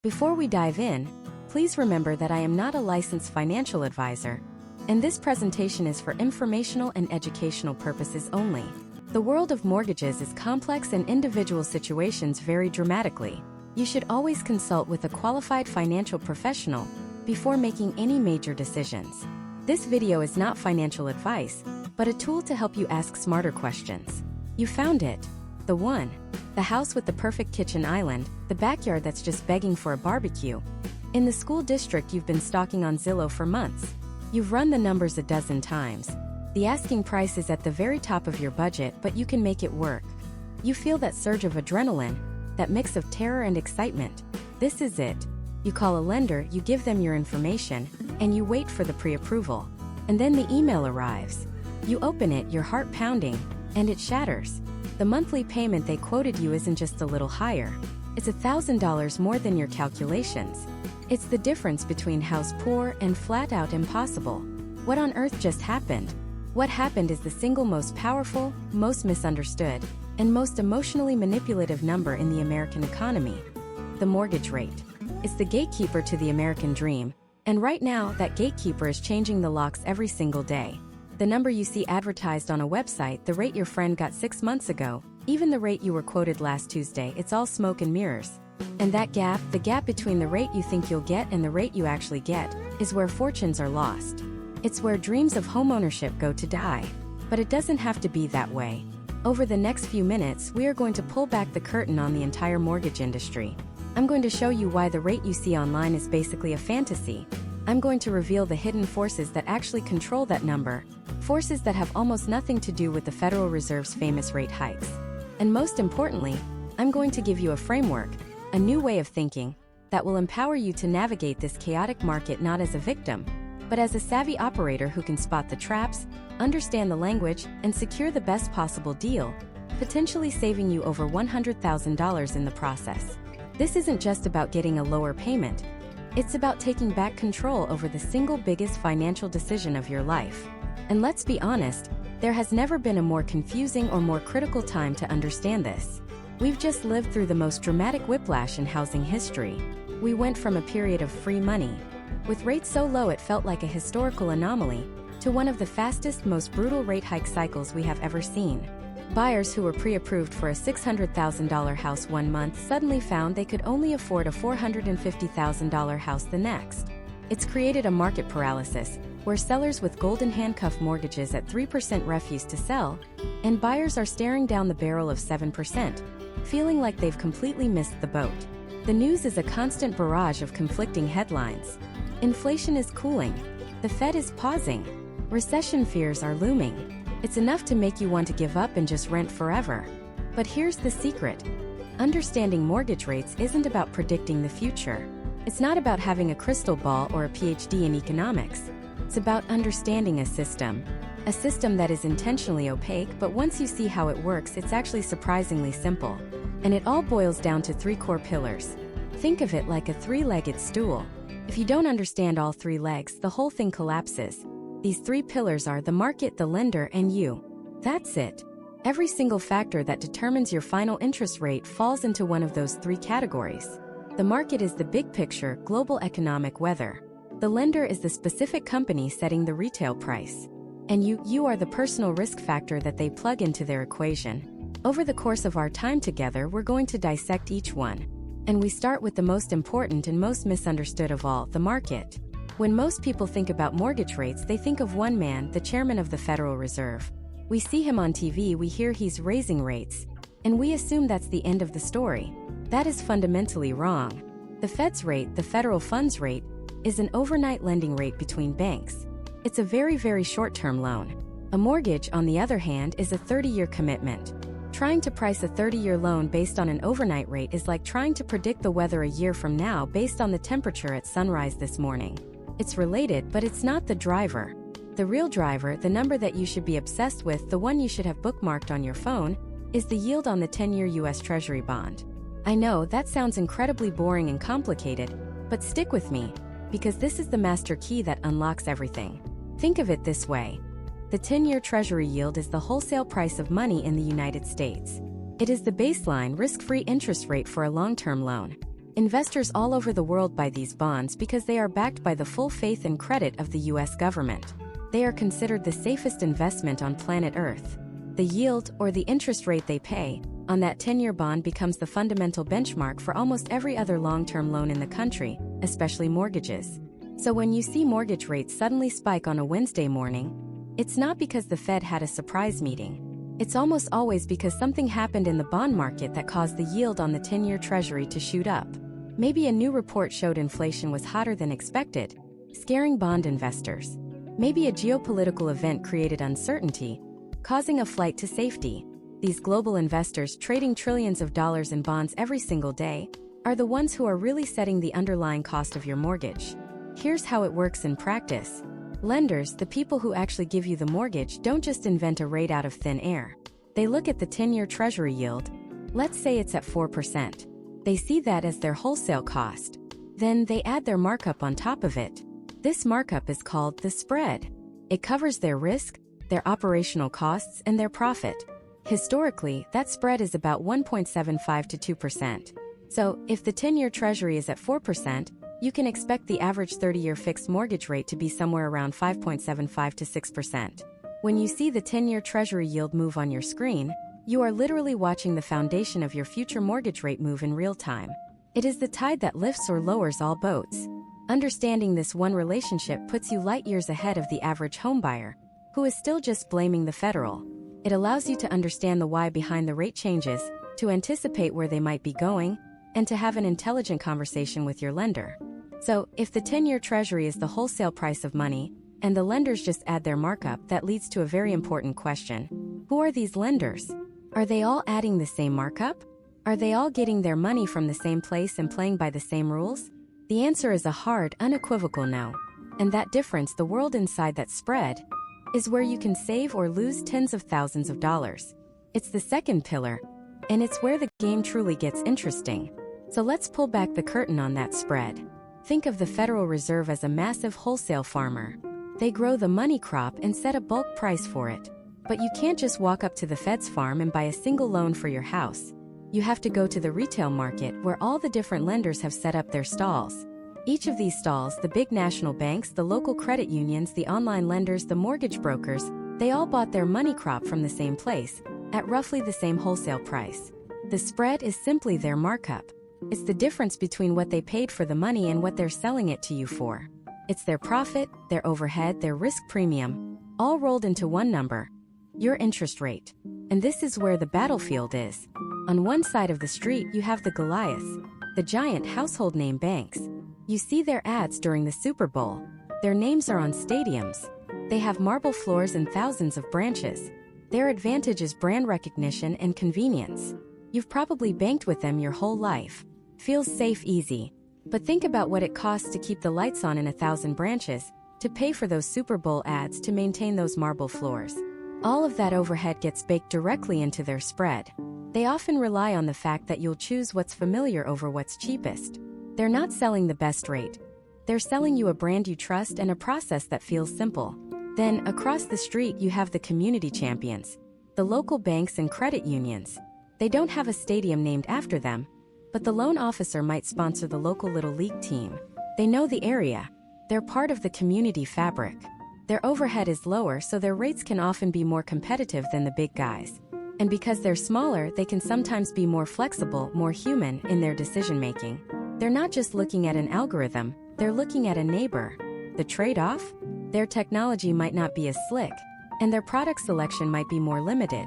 Before we dive in, please remember that I am not a licensed financial advisor, and this presentation is for informational and educational purposes only. The world of mortgages is complex and individual situations vary dramatically. You should always consult with a qualified financial professional before making any major decisions. This video is not financial advice, but a tool to help you ask smarter questions. You found it. The one. The house with the perfect kitchen island, the backyard that's just begging for a barbecue. In the school district you've been stalking on Zillow for months. You've run the numbers a dozen times. The asking price is at the very top of your budget, but you can make it work. You feel that surge of adrenaline, that mix of terror and excitement. This is it. You call a lender, you give them your information, and you wait for the pre-approval. And then the email arrives. You open it, your heart pounding, and it shatters. The monthly payment they quoted you isn't just a little higher. It's $1,000 more than your calculations. It's the difference between house poor and flat out impossible. What on earth just happened? What happened is the single most powerful, most misunderstood, and most emotionally manipulative number in the American economy. The mortgage rate. It's the gatekeeper to the American dream, and right now that gatekeeper is changing the locks every single day. The number you see advertised on a website, the rate your friend got 6 months ago, even the rate you were quoted last Tuesday, it's all smoke and mirrors. And that gap, the gap between the rate you think you'll get and the rate you actually get, is where fortunes are lost. It's where dreams of homeownership go to die. But it doesn't have to be that way. Over the next few minutes, we are going to pull back the curtain on the entire mortgage industry. I'm going to show you why the rate you see online is basically a fantasy. I'm going to reveal the hidden forces that actually control that number, forces that have almost nothing to do with the Federal Reserve's famous rate hikes. And most importantly, I'm going to give you a framework, a new way of thinking, that will empower you to navigate this chaotic market not as a victim, but as a savvy operator who can spot the traps, understand the language, and secure the best possible deal, potentially saving you over $100,000 in the process. This isn't just about getting a lower payment. It's about taking back control over the single biggest financial decision of your life. And let's be honest, there has never been a more confusing or more critical time to understand this. We've just lived through the most dramatic whiplash in housing history. We went from a period of free money, with rates so low it felt like a historical anomaly, to one of the fastest, most brutal rate hike cycles we have ever seen. Buyers who were pre-approved for a $600,000 house one month suddenly found they could only afford a $450,000 house the next. It's created a market paralysis, where sellers with golden handcuff mortgages at 3% refuse to sell, and buyers are staring down the barrel of 7%, feeling like they've completely missed the boat. The news is a constant barrage of conflicting headlines. Inflation is cooling. The Fed is pausing. Recession fears are looming. It's enough to make you want to give up and just rent forever. But here's the secret. Understanding mortgage rates isn't about predicting the future. It's not about having a crystal ball or a PhD in economics. It's about understanding a system that is intentionally opaque, but once you see how it works, it's actually surprisingly simple. And it all boils down to 3 core pillars. Think of it like a 3-legged stool. If you don't understand all 3 legs, the whole thing collapses. These 3 pillars are the market, the lender, and you. That's it. Every single factor that determines your final interest rate falls into one of those 3 categories. The market is the big picture, global economic weather. The lender is the specific company setting the retail price. And you are the personal risk factor that they plug into their equation. Over the course of our time together, we're going to dissect each one. And we start with the most important and most misunderstood of all, the market. When most people think about mortgage rates, they think of one man, the chairman of the Federal Reserve. We see him on TV, we hear he's raising rates, and we assume that's the end of the story. That is fundamentally wrong. The Fed's rate, the federal funds rate, is an overnight lending rate between banks. It's a very, very short-term loan. A mortgage, on the other hand, is a 30-year commitment. Trying to price a 30-year loan based on an overnight rate is like trying to predict the weather a year from now based on the temperature at sunrise this morning. It's related, but it's not the driver. The real driver, the number that you should be obsessed with, the one you should have bookmarked on your phone, is the yield on the 10-year U.S. Treasury bond. I know, that sounds incredibly boring and complicated, but stick with me, because this is the master key that unlocks everything. Think of it this way. The 10-year Treasury yield is the wholesale price of money in the United States. It is the baseline risk-free interest rate for a long-term loan. Investors all over the world buy these bonds because they are backed by the full faith and credit of the US government. They are considered the safest investment on planet Earth. The yield, or the interest rate they pay, on that 10-year bond becomes the fundamental benchmark for almost every other long-term loan in the country, especially mortgages. So when you see mortgage rates suddenly spike on a Wednesday morning, it's not because the Fed had a surprise meeting. It's almost always because something happened in the bond market that caused the yield on the 10-year Treasury to shoot up. Maybe a new report showed inflation was hotter than expected, scaring bond investors. Maybe a geopolitical event created uncertainty, causing a flight to safety. These global investors trading trillions of dollars in bonds every single day are the ones who are really setting the underlying cost of your mortgage. Here's how it works in practice. Lenders, the people who actually give you the mortgage, don't just invent a rate out of thin air. They look at the 10-year Treasury yield. Let's say it's at 4%. They see that as their wholesale cost. Then they add their markup on top of it. This markup is called the spread. It covers their risk, their operational costs, and their profit. Historically, that spread is about 1.75 to 2%. So, if the 10-year Treasury is at 4%, you can expect the average 30-year fixed mortgage rate to be somewhere around 5.75 to 6%. When you see the 10-year Treasury yield move on your screen, you are literally watching the foundation of your future mortgage rate move in real time. It is the tide that lifts or lowers all boats. Understanding this one relationship puts you light years ahead of the average homebuyer, who is still just blaming the federal. It allows you to understand the why behind the rate changes, to anticipate where they might be going, and to have an intelligent conversation with your lender. So, if the 10-year Treasury is the wholesale price of money, and the lenders just add their markup, that leads to a very important question. Who are these lenders? Are they all adding the same markup? Are they all getting their money from the same place and playing by the same rules? The answer is a hard, unequivocal no. And that difference, the world inside that spread, is where you can save or lose tens of thousands of dollars. It's the second pillar, and it's where the game truly gets interesting. So let's pull back the curtain on that spread. Think of the Federal Reserve as a massive wholesale farmer. They grow the money crop and set a bulk price for it. But you can't just walk up to the Fed's farm and buy a single loan for your house. You have to go to the retail market where all the different lenders have set up their stalls. Each of these stalls, the big national banks, the local credit unions, the online lenders, the mortgage brokers, they all bought their money crop from the same place, at roughly the same wholesale price. The spread is simply their markup. It's the difference between what they paid for the money and what they're selling it to you for. It's their profit, their overhead, their risk premium, all rolled into one number: your interest rate. And this is where the battlefield is. On one side of the street you have the Goliaths, the giant household name banks. You see their ads during the Super Bowl. Their names are on stadiums. They have marble floors and thousands of branches. Their advantage is brand recognition and convenience. You've probably banked with them your whole life. Feels safe, easy. But think about what it costs to keep the lights on in 1,000 branches, to pay for those Super Bowl ads, to maintain those marble floors. All of that overhead gets baked directly into their spread. They often rely on the fact that you'll choose what's familiar over what's cheapest. They're not selling the best rate. They're selling you a brand you trust and a process that feels simple. Then, across the street you have the community champions, the local banks and credit unions. They don't have a stadium named after them, but the loan officer might sponsor the local little league team. They know the area. They're part of the community fabric. Their overhead is lower, so their rates can often be more competitive than the big guys. And because they're smaller, they can sometimes be more flexible, more human in their decision-making. They're not just looking at an algorithm, they're looking at a neighbor. The trade-off? Their technology might not be as slick, and their product selection might be more limited.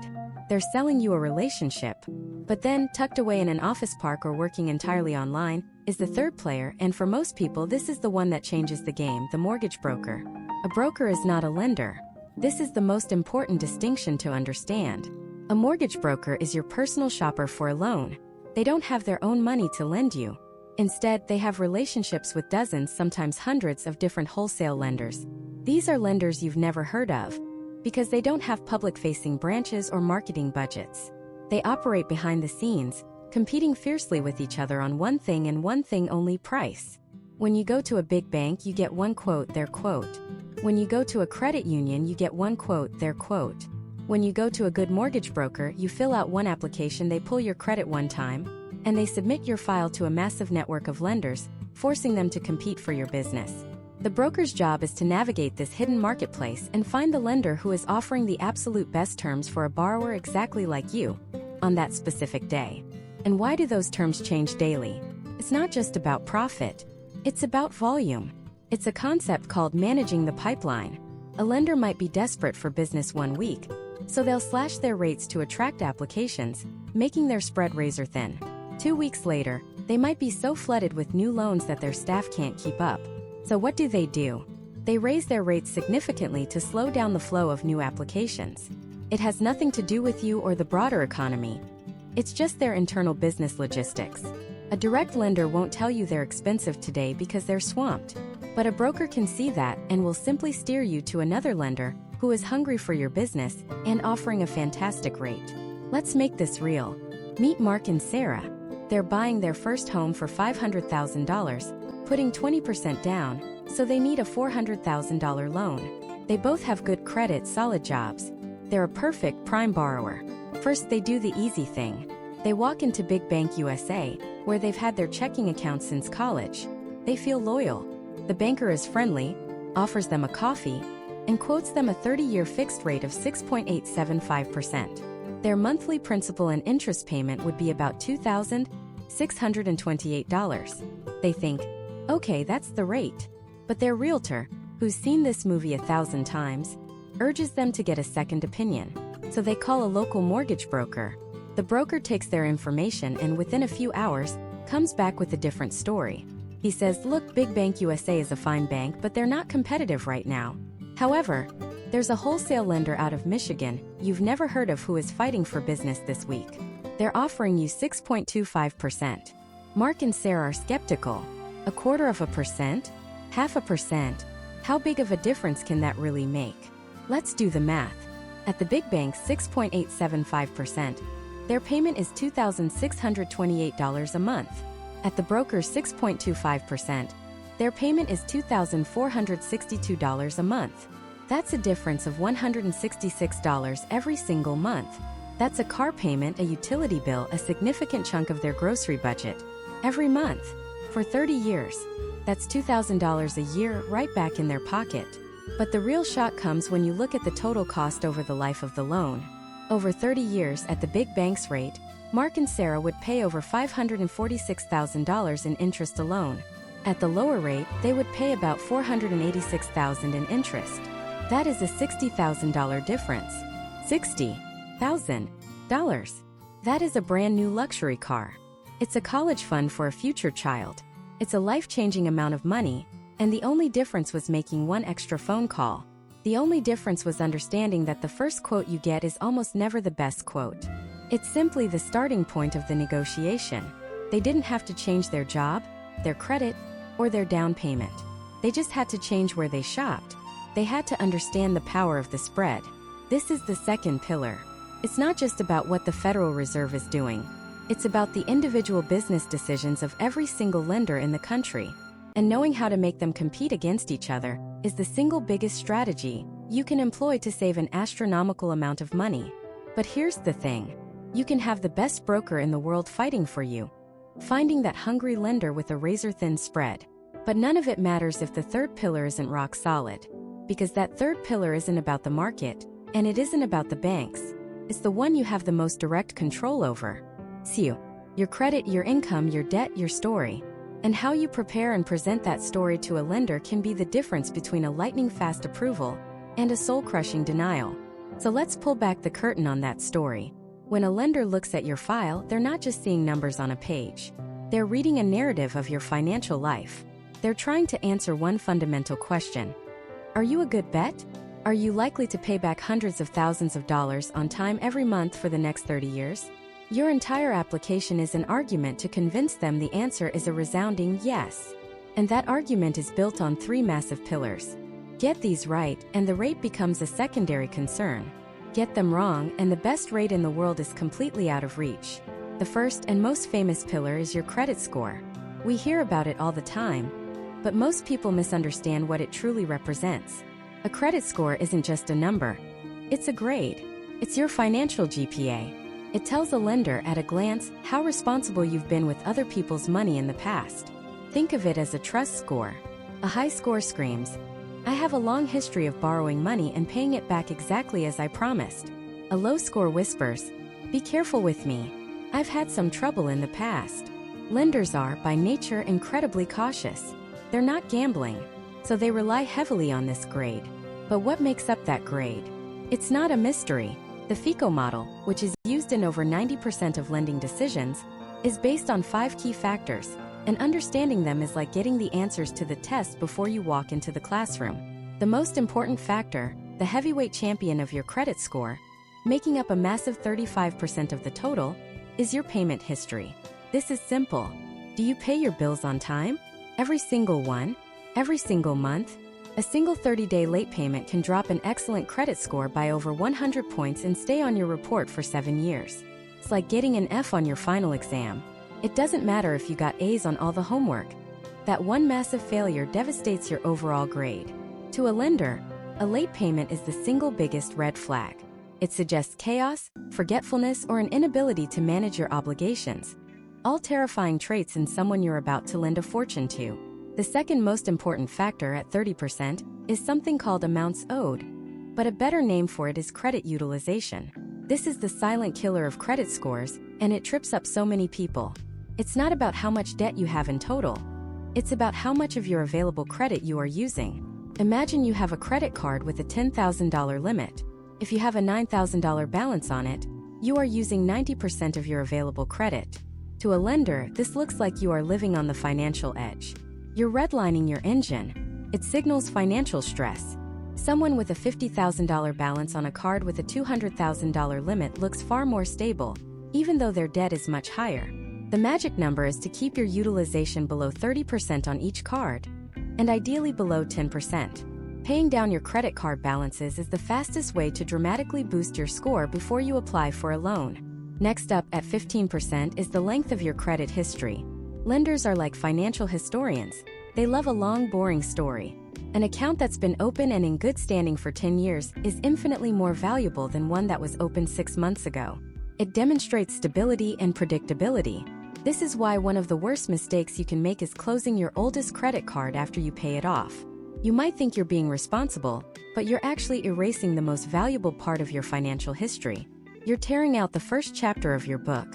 They're selling you a relationship. But then, tucked away in an office park or working entirely online, is the third player, and for most people this is the one that changes the game: the mortgage broker. A broker is not a lender. This is the most important distinction to understand. A mortgage broker is your personal shopper for a loan. They don't have their own money to lend you. Instead, they have relationships with dozens, sometimes hundreds of different wholesale lenders. These are lenders you've never heard of, because they don't have public-facing branches or marketing budgets. They operate behind the scenes, competing fiercely with each other on one thing and one thing only: price. When you go to a big bank, you get one quote, their quote. When you go to a credit union, you get one quote, their quote. When you go to a good mortgage broker, you fill out one application, they pull your credit one time, and they submit your file to a massive network of lenders, forcing them to compete for your business. The broker's job is to navigate this hidden marketplace and find the lender who is offering the absolute best terms for a borrower exactly like you on that specific day. And why do those terms change daily? It's not just about profit. It's about volume. It's a concept called managing the pipeline. A lender might be desperate for business one week, so they'll slash their rates to attract applications, making their spread razor thin. 2 weeks later, they might be so flooded with new loans that their staff can't keep up. So what do? They raise their rates significantly to slow down the flow of new applications. It has nothing to do with you or the broader economy. It's just their internal business logistics. A direct lender won't tell you they're expensive today because they're swamped. But a broker can see that and will simply steer you to another lender who is hungry for your business and offering a fantastic rate. Let's make this real. Meet Mark and Sarah. They're buying their first home for $500,000, putting 20% down, so they need a $400,000 loan. They both have good credit, solid jobs. They're a perfect prime borrower. First, they do the easy thing. They walk into Big Bank USA, where they've had their checking account since college. They feel loyal. The banker is friendly, offers them a coffee, and quotes them a 30-year fixed rate of 6.875%. Their monthly principal and interest payment would be about $2,628. They think, okay, that's the rate. But their realtor, who's seen this movie 1,000 times, urges them to get a second opinion. So they call a local mortgage broker. The broker takes their information and within a few hours, comes back with a different story. He says, look, Big Bank USA is a fine bank, but they're not competitive right now. However, there's a wholesale lender out of Michigan you've never heard of who is fighting for business this week. They're offering you 6.25%. Mark and Sarah are skeptical. 0.25%? 0.5%? How big of a difference can that really make? Let's do the math. At the big bank's 6.875%, their payment is $2,628 a month. At the broker's 6.25%, their payment is $2,462 a month. That's a difference of $166 every single month. That's a car payment, a utility bill, a significant chunk of their grocery budget. Every month. For 30 years. That's $2,000 a year right back in their pocket. But the real shock comes when you look at the total cost over the life of the loan. Over 30 years at the big bank's rate, Mark and Sarah would pay over $546,000 in interest alone. At the lower rate, they would pay about $486,000 in interest. That is a $60,000 difference. $60,000. That is a brand new luxury car. It's a college fund for a future child. It's a life-changing amount of money, and the only difference was making one extra phone call. The only difference was understanding that the first quote you get is almost never the best quote. It's simply the starting point of the negotiation. They didn't have to change their job, their credit, or their down payment. They just had to change where they shopped. They had to understand the power of the spread. This is the second pillar. It's not just about what the Federal Reserve is doing. It's about the individual business decisions of every single lender in the country. And knowing how to make them compete against each other is the single biggest strategy you can employ to save an astronomical amount of money. But here's the thing. You can have the best broker in the world fighting for you, finding that hungry lender with a razor-thin spread. But none of it matters if the third pillar isn't rock solid. Because that third pillar isn't about the market, and it isn't about the banks. It's the one you have the most direct control over. It's you. Your credit, your income, your debt, your story. And how you prepare and present that story to a lender can be the difference between a lightning-fast approval and a soul-crushing denial. So let's pull back the curtain on that story. When a lender looks at your file, they're not just seeing numbers on a page. They're reading a narrative of your financial life. They're trying to answer one fundamental question. Are you a good bet? Are you likely to pay back hundreds of thousands of dollars on time every month for the next 30 years? Your entire application is an argument to convince them the answer is a resounding yes. And that argument is built on three massive pillars. Get these right, and the rate becomes a secondary concern. Get them wrong, and the best rate in the world is completely out of reach. The first and most famous pillar is your credit score. We hear about it all the time, but most people misunderstand what it truly represents. A credit score isn't just a number. It's a grade. It's your financial GPA. It tells a lender at a glance how responsible you've been with other people's money in the past. Think of it as a trust score. A high score screams, "I have a long history of borrowing money and paying it back exactly as I promised." A low score whispers, "Be careful with me. I've had some trouble in the past." Lenders are, by nature, incredibly cautious. They're not gambling, so they rely heavily on this grade. But what makes up that grade? It's not a mystery. The FICO model, which is used in over 90% of lending decisions, is based on 5 key factors, and understanding them is like getting the answers to the test before you walk into the classroom. The most important factor, the heavyweight champion of your credit score, making up a massive 35% of the total, is your payment history. This is simple. Do you pay your bills on time? Every single one? Every single month? A single 30-day late payment can drop an excellent credit score by over 100 points and stay on your report for 7 years. It's like getting an F on your final exam. It doesn't matter if you got A's on all the homework. That one massive failure devastates your overall grade. To a lender, a late payment is the single biggest red flag. It suggests chaos, forgetfulness, or an inability to manage your obligations. All terrifying traits in someone you're about to lend a fortune to. The second most important factor at 30% is something called amounts owed. But a better name for it is credit utilization. This is the silent killer of credit scores, and it trips up so many people. It's not about how much debt you have in total. It's about how much of your available credit you are using. Imagine you have a credit card with a $10,000 limit. If you have a $9,000 balance on it, you are using 90% of your available credit. To a lender, this looks like you are living on the financial edge. You're redlining your engine. It signals financial stress. Someone with a $50,000 balance on a card with a $200,000 limit looks far more stable, even though their debt is much higher. The magic number is to keep your utilization below 30% on each card, and ideally below 10%. Paying down your credit card balances is the fastest way to dramatically boost your score before you apply for a loan. Next up, at 15%, is the length of your credit history. Lenders are like financial historians. They love a long, boring story. An account that's been open and in good standing for 10 years is infinitely more valuable than one that was opened 6 months ago. It demonstrates stability and predictability. This is why one of the worst mistakes you can make is closing your oldest credit card after you pay it off. You might think you're being responsible, but you're actually erasing the most valuable part of your financial history. You're tearing out the first chapter of your book.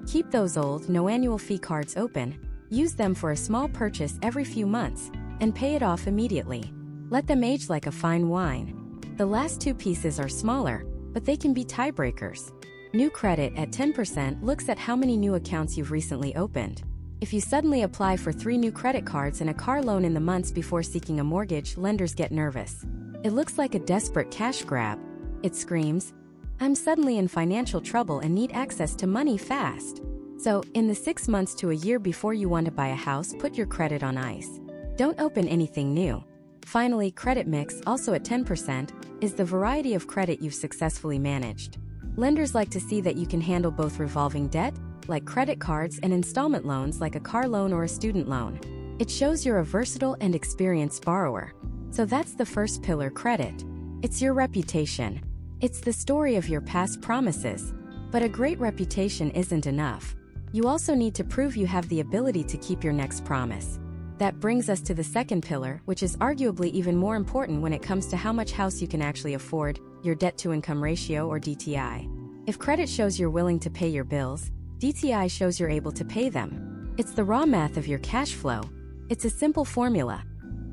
Keep those old, no annual fee cards open, use them for a small purchase every few months, and pay it off immediately. Let them age like a fine wine. The last 2 pieces are smaller, but they can be tiebreakers. New credit at 10% looks at how many new accounts you've recently opened. If you suddenly apply for 3 new credit cards and a car loan in the months before seeking a mortgage, lenders get nervous. It looks like a desperate cash grab. It screams, "I'm suddenly in financial trouble and need access to money fast." So, in the 6 months to a year before you want to buy a house, put your credit on ice. Don't open anything new. Finally, credit mix, also at 10%, is the variety of credit you've successfully managed. Lenders like to see that you can handle both revolving debt, like credit cards, and installment loans like a car loan or a student loan. It shows you're a versatile and experienced borrower. So that's the first pillar, credit. It's your reputation. It's the story of your past promises. But a great reputation isn't enough. You also need to prove you have the ability to keep your next promise. That brings us to the second pillar, which is arguably even more important when it comes to how much house you can actually afford, your debt-to-income ratio, or DTI. If credit shows you're willing to pay your bills, DTI shows you're able to pay them. It's the raw math of your cash flow. It's a simple formula.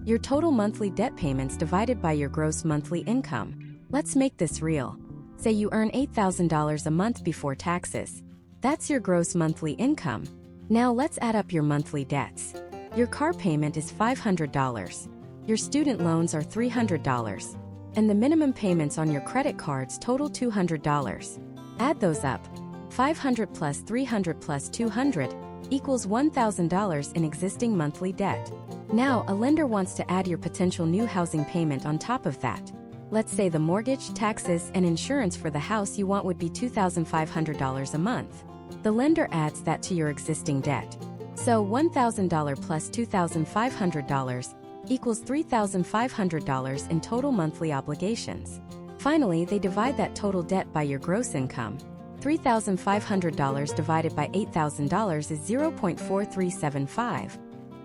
Your total monthly debt payments divided by your gross monthly income. Let's make this real. Say you earn $8,000 a month before taxes. That's your gross monthly income. Now let's add up your monthly debts. Your car payment is $500. Your student loans are $300. And the minimum payments on your credit cards total $200. Add those up. 500 plus 300 plus 200 equals $1,000 in existing monthly debt. Now, a lender wants to add your potential new housing payment on top of that. Let's say the mortgage, taxes, and insurance for the house you want would be $2,500 a month. The lender adds that to your existing debt. So $1,000 plus $2,500 equals $3,500 in total monthly obligations. Finally, they divide that total debt by your gross income. $3,500 divided by $8,000 is 0.4375,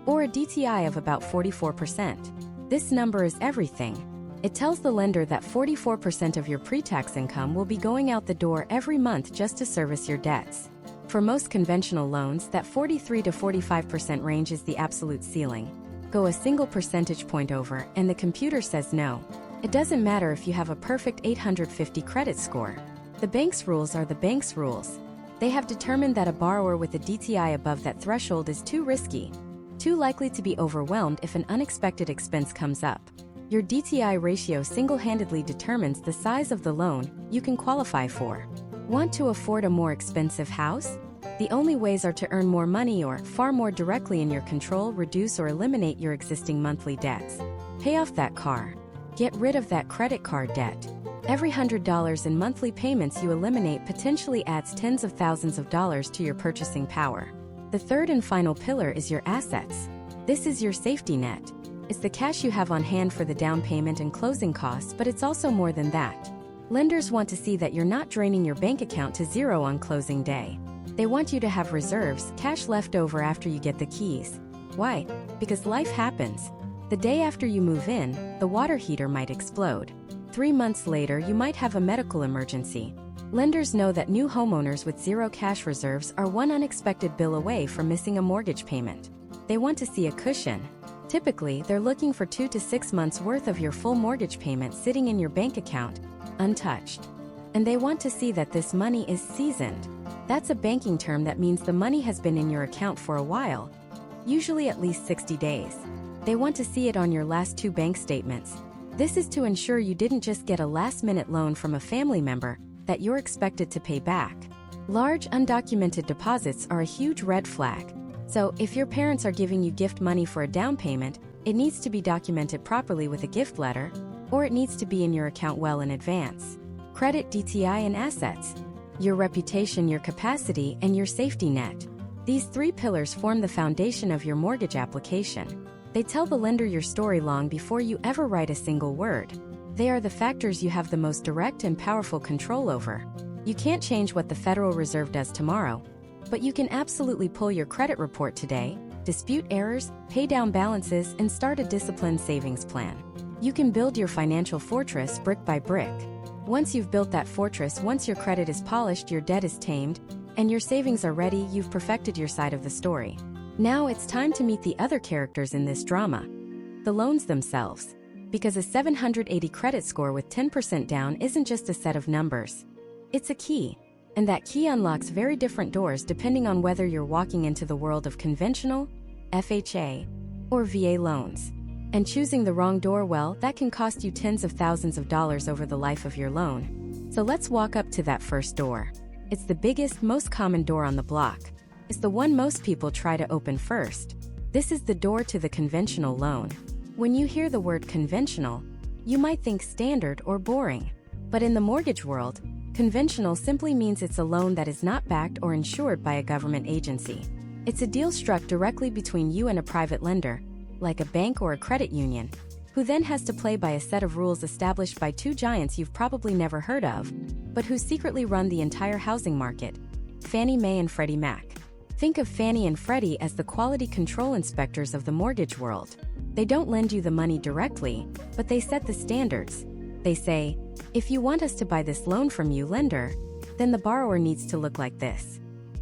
or a DTI of about 44%. This number is everything. It tells the lender that 44% of your pre-tax income will be going out the door every month just to service your debts. For most conventional loans, that 43 to 45% range is the absolute ceiling. Go a single percentage point over, and the computer says no. It doesn't matter if you have a perfect 850 credit score. The bank's rules are the bank's rules. They have determined that a borrower with a DTI above that threshold is too risky, too likely to be overwhelmed if an unexpected expense comes up. Your DTI ratio single-handedly determines the size of the loan you can qualify for. Want to afford a more expensive house? The only ways are to earn more money or, far more directly in your control, reduce or eliminate your existing monthly debts. Pay off that car. Get rid of that credit card debt. Every $100 in monthly payments you eliminate potentially adds tens of thousands of dollars to your purchasing power. The third and final pillar is your assets. This is your safety net. It's the cash you have on hand for the down payment and closing costs, but it's also more than that. Lenders want to see that you're not draining your bank account to zero on closing day. They want you to have reserves, cash left over after you get the keys. Why? Because life happens. The day after you move in, the water heater might explode. 3 months later, you might have a medical emergency. Lenders know that new homeowners with zero cash reserves are one unexpected bill away from missing a mortgage payment. They want to see a cushion. Typically, they're looking for 2 to 6 months worth of your full mortgage payment sitting in your bank account, untouched. And they want to see that this money is seasoned. That's a banking term that means the money has been in your account for a while, usually at least 60 days. They want to see it on your last 2 bank statements. This is to ensure you didn't just get a last-minute loan from a family member that you're expected to pay back. Large, undocumented deposits are a huge red flag. So, if your parents are giving you gift money for a down payment, it needs to be documented properly with a gift letter, or it needs to be in your account well in advance. Credit, DTI, and assets. Your reputation, your capacity, and your safety net. These 3 pillars form the foundation of your mortgage application. They tell the lender your story long before you ever write a single word. They are the factors you have the most direct and powerful control over. You can't change what the Federal Reserve does tomorrow, but you can absolutely pull your credit report today, dispute errors, pay down balances, and start a disciplined savings plan. You can build your financial fortress brick by brick. Once you've built that fortress, once your credit is polished, your debt is tamed, and your savings are ready, you've perfected your side of the story. Now it's time to meet the other characters in this drama. The loans themselves. Because a 780 credit score with 10% down isn't just a set of numbers. It's a key. And that key unlocks very different doors depending on whether you're walking into the world of conventional, FHA, or VA loans. And choosing the wrong door, well, that can cost you tens of thousands of dollars over the life of your loan. So let's walk up to that first door. It's the biggest, most common door on the block. It's the one most people try to open first. This is the door to the conventional loan. When you hear the word conventional, you might think standard or boring. But in the mortgage world, conventional simply means it's a loan that is not backed or insured by a government agency. It's a deal struck directly between you and a private lender, like a bank or a credit union, who then has to play by a set of rules established by 2 giants you've probably never heard of, but who secretly run the entire housing market: Fannie Mae and Freddie Mac. Think of Fannie and Freddie as the quality control inspectors of the mortgage world. They don't lend you the money directly, but they set the standards. They say, if you want us to buy this loan from you, lender, then the borrower needs to look like this.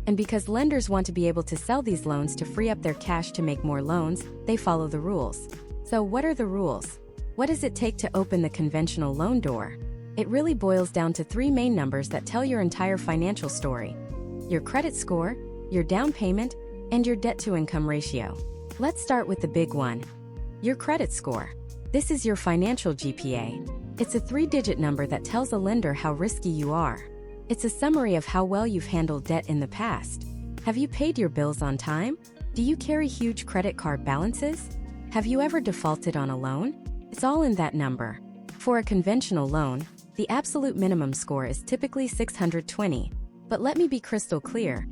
And because lenders want to be able to sell these loans to free up their cash to make more loans, they follow the rules. So what are the rules? What does it take to open the conventional loan door? It really boils down to 3 main numbers that tell your entire financial story: your credit score, your down payment, and your debt-to-income ratio. Let's start with the big one: your credit score. This is your financial GPA. It's a 3-digit number that tells a lender how risky you are. It's a summary of how well you've handled debt in the past. Have you paid your bills on time? Do you carry huge credit card balances? Have you ever defaulted on a loan? It's all in that number. For a conventional loan, the absolute minimum score is typically 620. But let me be crystal clear.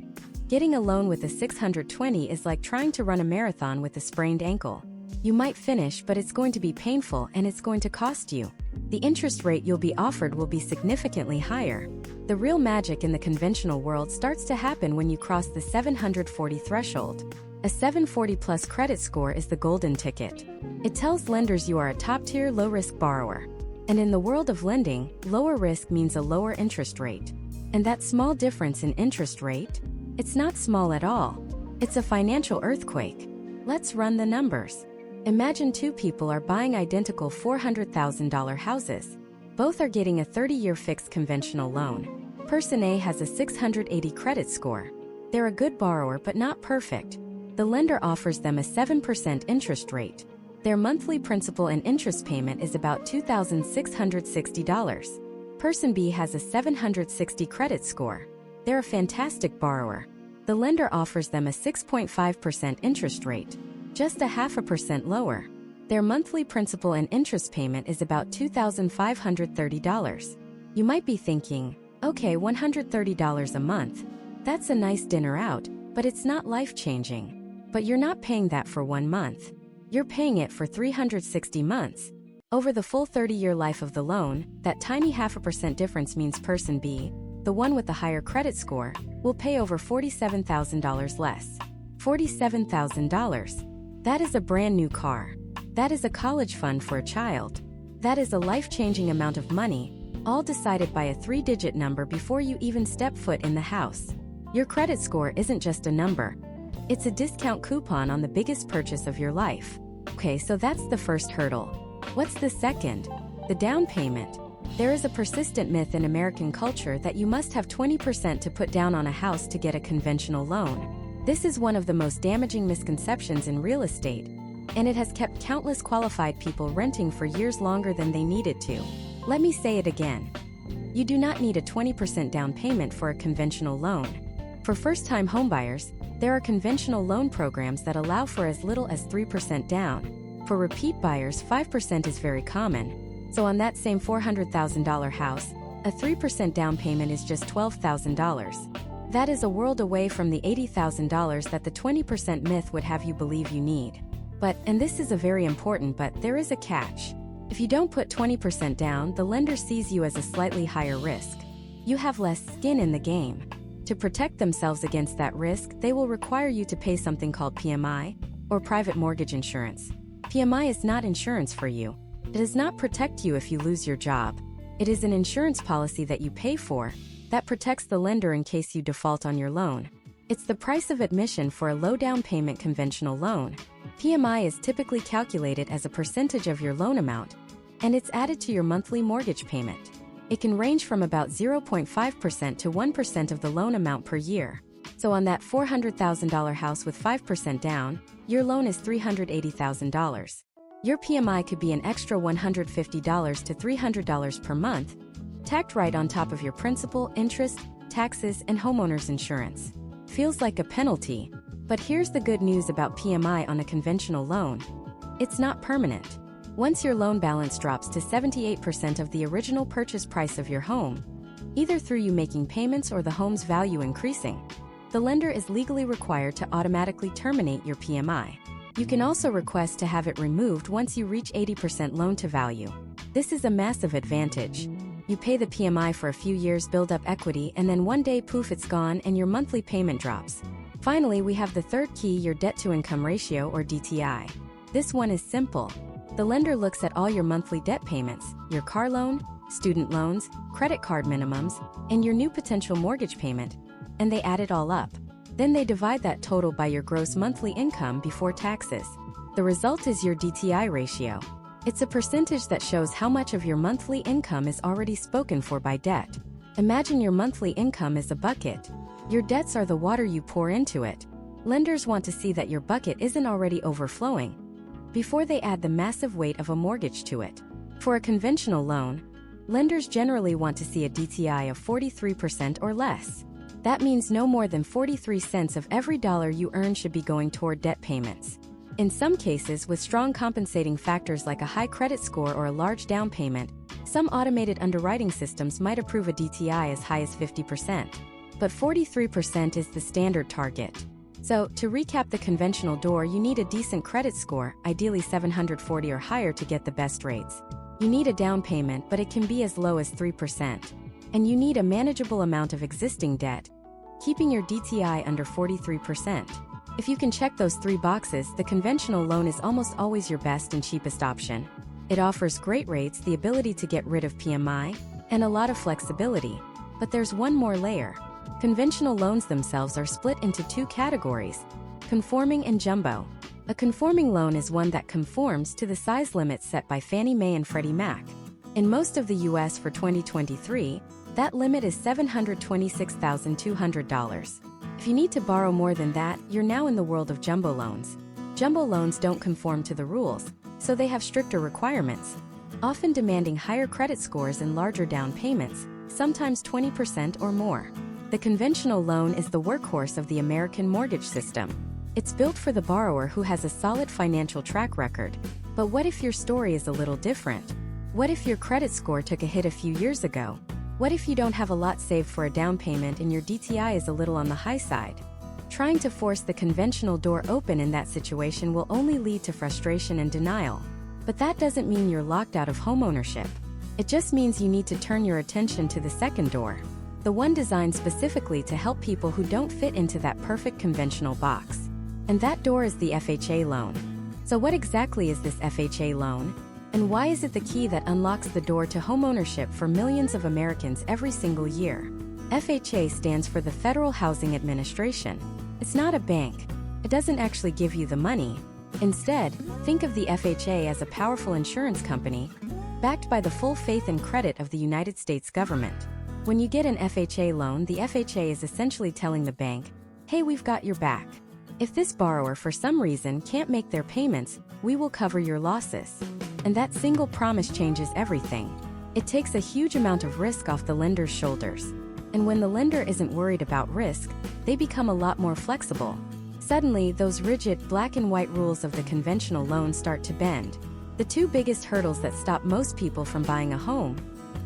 Getting a loan with a 620 is like trying to run a marathon with a sprained ankle. You might finish, but it's going to be painful and it's going to cost you. the interest rate you'll be offered will be significantly higher. The real magic in the conventional world starts to happen when you cross the 740 threshold. A 740 plus credit score is the golden ticket. It tells lenders you are a top-tier, low-risk borrower. And in the world of lending, lower risk means a lower interest rate. And that small difference in interest rate? It's not small at all. It's a financial earthquake. Let's run the numbers. Imagine two people are buying identical $400,000 houses. Both are getting a 30-year fixed conventional loan. Person A has a 680 credit score. They're a good borrower but not perfect. The lender offers them a 7% interest rate. Their monthly principal and interest payment is about $2,660. Person B has a 760 credit score. They're a fantastic borrower. The lender offers them a 6.5% interest rate, just a 0.5% lower. Their monthly principal and interest payment is about $2,530. You might be thinking, okay, $130 a month. That's a nice dinner out, but it's not life-changing. But you're not paying that for 1 month. You're paying it for 360 months. Over the full 30-year life of the loan, that tiny 0.5% difference means person B, the one with the higher credit score, will pay over $47,000 less. $47,000. That is a brand new car. That is a college fund for a child. That is a life-changing amount of money, all decided by a 3-digit number before you even step foot in the house. Your credit score isn't just a number. It's a discount coupon on the biggest purchase of your life. Okay, so that's the first hurdle. What's the second? The down payment. There is a persistent myth in American culture that you must have 20% to put down on a house to get a conventional loan. This is one of the most damaging misconceptions in real estate, and it has kept countless qualified people renting for years longer than they needed to. Let me say it again. You do not need a 20% down payment for a conventional loan. For first-time homebuyers, there are conventional loan programs that allow for as little as 3% down. For repeat buyers, 5% is very common. So on that same $400,000 house, a 3% down payment is just $12,000. That is a world away from the $80,000 that the 20% myth would have you believe you need. But, and this is a very important but, there is a catch. If you don't put 20% down, the lender sees you as a slightly higher risk. You have less skin in the game. To protect themselves against that risk, they will require you to pay something called PMI, or private mortgage insurance. PMI is not insurance for you. It does not protect you if you lose your job. It is an insurance policy that you pay for, that protects the lender in case you default on your loan. It's the price of admission for a low down payment conventional loan. PMI is typically calculated as a percentage of your loan amount, and it's added to your monthly mortgage payment. It can range from about 0.5% to 1% of the loan amount per year. So on that $400,000 house with 5% down, your loan is $380,000. Your PMI could be an extra $150 to $300 per month, tacked right on top of your principal, interest, taxes, and homeowner's insurance. Feels like a penalty, but here's the good news about PMI on a conventional loan. It's not permanent. Once your loan balance drops to 78% of the original purchase price of your home, either through you making payments or the home's value increasing, the lender is legally required to automatically terminate your PMI. You can also request to have it removed once you reach 80% loan-to-value. This is a massive advantage. You pay the PMI for a few years, build up equity, and then one day, poof, it's gone and your monthly payment drops. Finally, we have the third key, your debt-to-income ratio, or DTI. This one is simple. The lender looks at all your monthly debt payments, your car loan, student loans, credit card minimums, and your new potential mortgage payment, and they add it all up. Then they divide that total by your gross monthly income before taxes. The result is your DTI ratio. It's a percentage that shows how much of your monthly income is already spoken for by debt. Imagine your monthly income is a bucket. Your debts are the water you pour into it. Lenders want to see that your bucket isn't already overflowing before they add the massive weight of a mortgage to it. For a conventional loan, lenders generally want to see a DTI of 43% or less. That means no more than 43 cents of every dollar you earn should be going toward debt payments. In some cases, with strong compensating factors like a high credit score or a large down payment, some automated underwriting systems might approve a DTI as high as 50%. But 43% is the standard target. So, to recap the conventional door, you need a decent credit score, ideally 740 or higher, to get the best rates. You need a down payment, but it can be as low as 3%. And you need a manageable amount of existing debt, keeping your DTI under 43%. If you can check those 3 boxes, the conventional loan is almost always your best and cheapest option. It offers great rates, the ability to get rid of PMI, and a lot of flexibility. But there's one more layer. Conventional loans themselves are split into 2 categories: conforming and jumbo. A conforming loan is one that conforms to the size limits set by Fannie Mae and Freddie Mac. In most of the U.S. for 2023, that limit is $726,200. If you need to borrow more than that, you're now in the world of jumbo loans. Jumbo loans don't conform to the rules, so they have stricter requirements, often demanding higher credit scores and larger down payments, sometimes 20% or more. The conventional loan is the workhorse of the American mortgage system. It's built for the borrower who has a solid financial track record. But what if your story is a little different? What if your credit score took a hit a few years ago? What if you don't have a lot saved for a down payment and your DTI is a little on the high side? Trying to force the conventional door open in that situation will only lead to frustration and denial. But that doesn't mean you're locked out of homeownership. It just means you need to turn your attention to the second door, the one designed specifically to help people who don't fit into that perfect conventional box. And that door is the FHA loan. So what exactly is this FHA loan? And why is it the key that unlocks the door to homeownership for millions of Americans every single year? FHA stands for the Federal Housing Administration. It's not a bank. It doesn't actually give you the money. Instead, think of the FHA as a powerful insurance company, backed by the full faith and credit of the United States government. When you get an FHA loan, the FHA is essentially telling the bank, hey, we've got your back. If this borrower for some reason can't make their payments, we will cover your losses. And that single promise changes everything. It takes a huge amount of risk off the lender's shoulders. And when the lender isn't worried about risk, they become a lot more flexible. Suddenly, those rigid black and white rules of the conventional loan start to bend. The 2 biggest hurdles that stop most people from buying a home,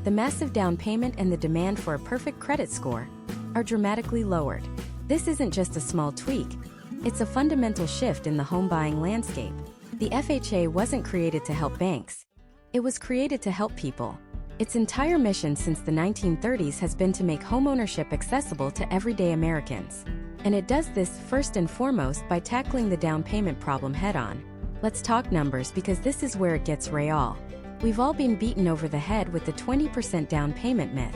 the massive down payment and the demand for a perfect credit score, are dramatically lowered. This isn't just a small tweak. It's a fundamental shift in the home buying landscape. The FHA wasn't created to help banks. It was created to help people. Its entire mission since the 1930s has been to make homeownership accessible to everyday Americans. And it does this first and foremost by tackling the down payment problem head-on. Let's talk numbers, because this is where it gets real. We've all been beaten over the head with the 20% down payment myth.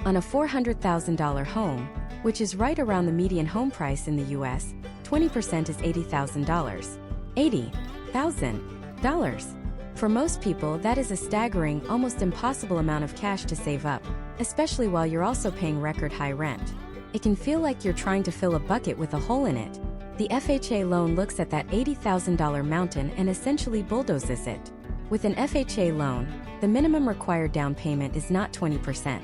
On a $400,000 home, which is right around the median home price in the U.S., 20% is $80,000. $80,000. For most people, that is a staggering, almost impossible amount of cash to save up, especially while you're also paying record-high rent. It can feel like you're trying to fill a bucket with a hole in it. The FHA loan looks at that $80,000 mountain and essentially bulldozes it. With an FHA loan, the minimum required down payment is not 20%.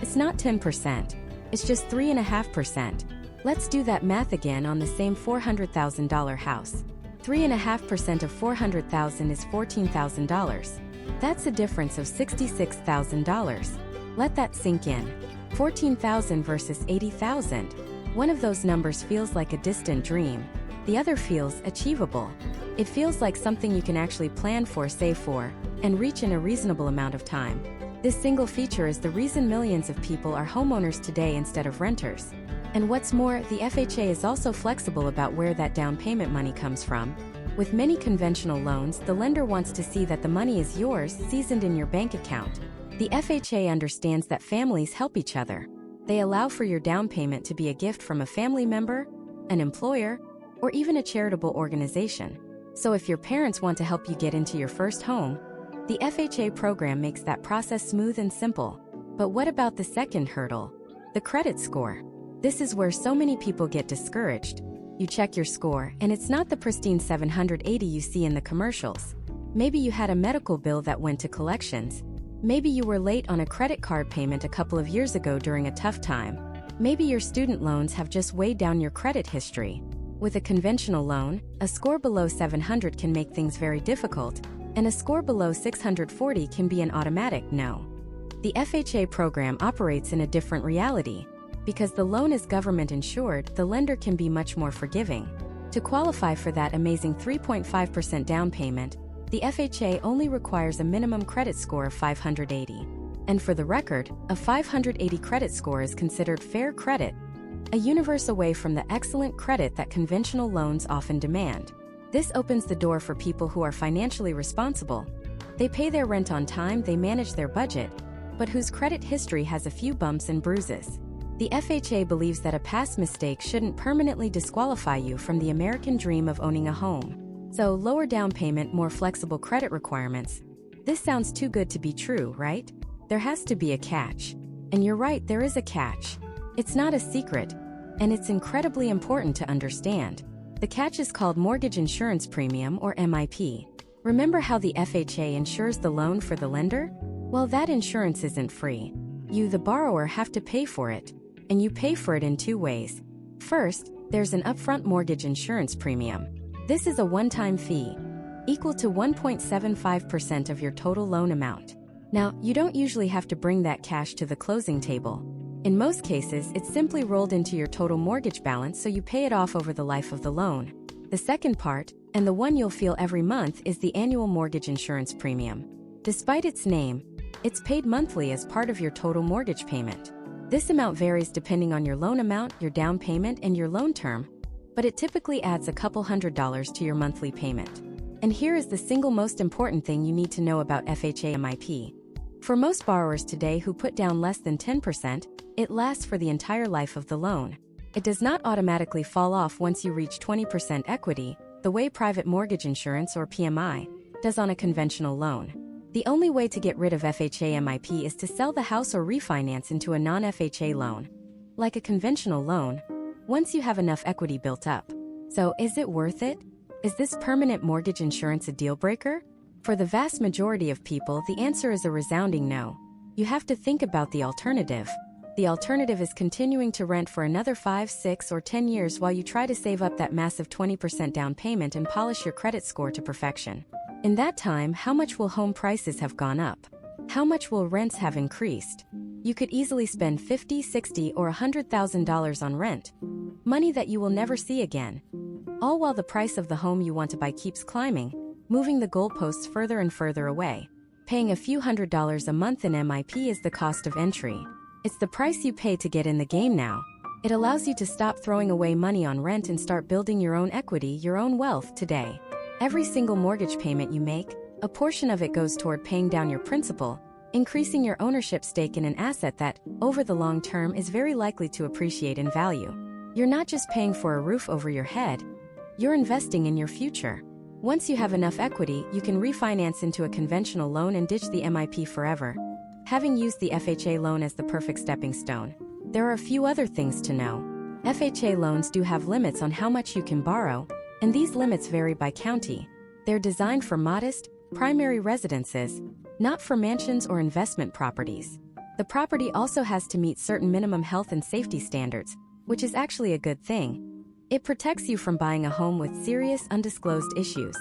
It's not 10%. It's just 3.5%. Let's do that math again on the same $400,000 house. 3.5% of $400,000 is $14,000. That's a difference of $66,000. Let that sink in. $14,000 versus $80,000. One of those numbers feels like a distant dream. The other feels achievable. It feels like something you can actually plan for, save for, and reach in a reasonable amount of time. This single feature is the reason millions of people are homeowners today instead of renters. And what's more, the FHA is also flexible about where that down payment money comes from. With many conventional loans, the lender wants to see that the money is yours, seasoned in your bank account. The FHA understands that families help each other. They allow for your down payment to be a gift from a family member, an employer, or even a charitable organization. So if your parents want to help you get into your first home, the FHA program makes that process smooth and simple. But what about the second hurdle? The credit score. This is where so many people get discouraged. You check your score, and it's not the pristine 780 you see in the commercials. Maybe you had a medical bill that went to collections. Maybe you were late on a credit card payment a couple of years ago during a tough time. Maybe your student loans have just weighed down your credit history. With a conventional loan, a score below 700 can make things very difficult, and a score below 640 can be an automatic no. The FHA program operates in a different reality. Because the loan is government insured, the lender can be much more forgiving. To qualify for that amazing 3.5% down payment, The FHA only requires a minimum credit score of 580. And for the record, a 580 credit score is considered fair credit, a universe away from the excellent credit that conventional loans often demand. This opens the door for people who are financially responsible. They pay their rent on time, they manage their budget, but whose credit history has a few bumps and bruises. The FHA believes that a past mistake shouldn't permanently disqualify you from the American dream of owning a home. So, lower down payment, more flexible credit requirements. This sounds too good to be true, right? There has to be a catch. And you're right, there is a catch. It's not a secret, and it's incredibly important to understand. The catch is called mortgage insurance premium, or MIP. Remember how the FHA insures the loan for the lender? Well, that insurance isn't free. You, the borrower, have to pay for it. And you pay for it in two ways. First, there's an upfront mortgage insurance premium. This is a one-time fee, equal to 1.75% of your total loan amount. Now, you don't usually have to bring that cash to the closing table. In most cases, it's simply rolled into your total mortgage balance, so you pay it off over the life of the loan. The second part, and the one you'll feel every month, is the annual mortgage insurance premium. Despite its name, it's paid monthly as part of your total mortgage payment. This amount varies depending on your loan amount, your down payment, and your loan term, but it typically adds a couple $100s to your monthly payment. And here is the single most important thing you need to know about FHA MIP. For most borrowers today who put down less than 10%, it lasts for the entire life of the loan. It does not automatically fall off once you reach 20% equity, the way private mortgage insurance, or PMI, does on a conventional loan. The only way to get rid of FHA MIP is to sell the house or refinance into a non-FHA loan. Like a conventional loan, once you have enough equity built up. So, is it worth it? Is this permanent mortgage insurance a deal breaker? For the vast majority of people, the answer is a resounding no. You have to think about the alternative. The alternative is continuing to rent for another 5, 6, or 10 years while you try to save up that massive 20% down payment and polish your credit score to perfection. In that time, how much will home prices have gone up? How much will rents have increased? You could easily spend $50, $60, or $100,000 on rent. Money that you will never see again. All while the price of the home you want to buy keeps climbing, moving the goalposts further and further away. Paying a few $100s a month in MIP is the cost of entry. It's the price you pay to get in the game now. It allows you to stop throwing away money on rent and start building your own equity, your own wealth today. Every single mortgage payment you make, a portion of it goes toward paying down your principal, increasing your ownership stake in an asset that, over the long term, is very likely to appreciate in value. You're not just paying for a roof over your head, you're investing in your future. Once you have enough equity, you can refinance into a conventional loan and ditch the MIP forever, having used the FHA loan as the perfect stepping stone. There are a few other things to know. FHA loans do have limits on how much you can borrow, and these limits vary by county. They're designed for modest, primary residences, not for mansions or investment properties. The property also has to meet certain minimum health and safety standards, which is actually a good thing. It protects you from buying a home with serious, undisclosed issues.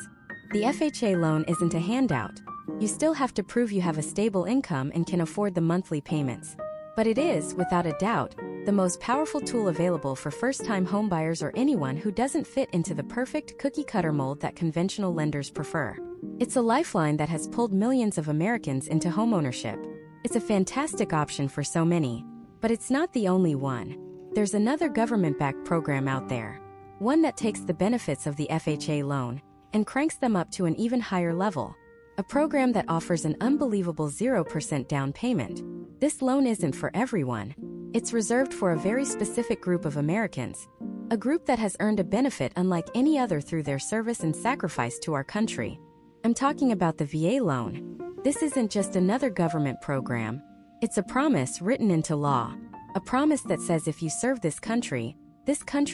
The FHA loan isn't a handout. You still have to prove you have a stable income and can afford the monthly payments. But it is, without a doubt, the most powerful tool available for first-time homebuyers or anyone who doesn't fit into the perfect cookie-cutter mold that conventional lenders prefer. It's a lifeline that has pulled millions of Americans into homeownership. It's a fantastic option for so many, but it's not the only one. There's another government-backed program out there, one that takes the benefits of the FHA loan and cranks them up to an even higher level. A program that offers an unbelievable 0% down payment. This loan isn't for everyone. It's reserved for a very specific group of Americans, a group that has earned a benefit unlike any other through their service and sacrifice to our country. I'm talking about the VA loan. This isn't just another government program. It's a promise written into law. A promise that says if you serve this country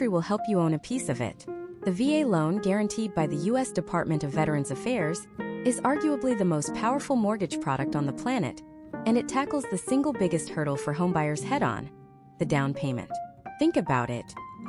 will help you own a piece of it. The VA loan, guaranteed by the U.S. Department of Veterans Affairs, is arguably the most powerful mortgage product on the planet, and it tackles the single biggest hurdle for homebuyers head-on: the down payment. Think about it.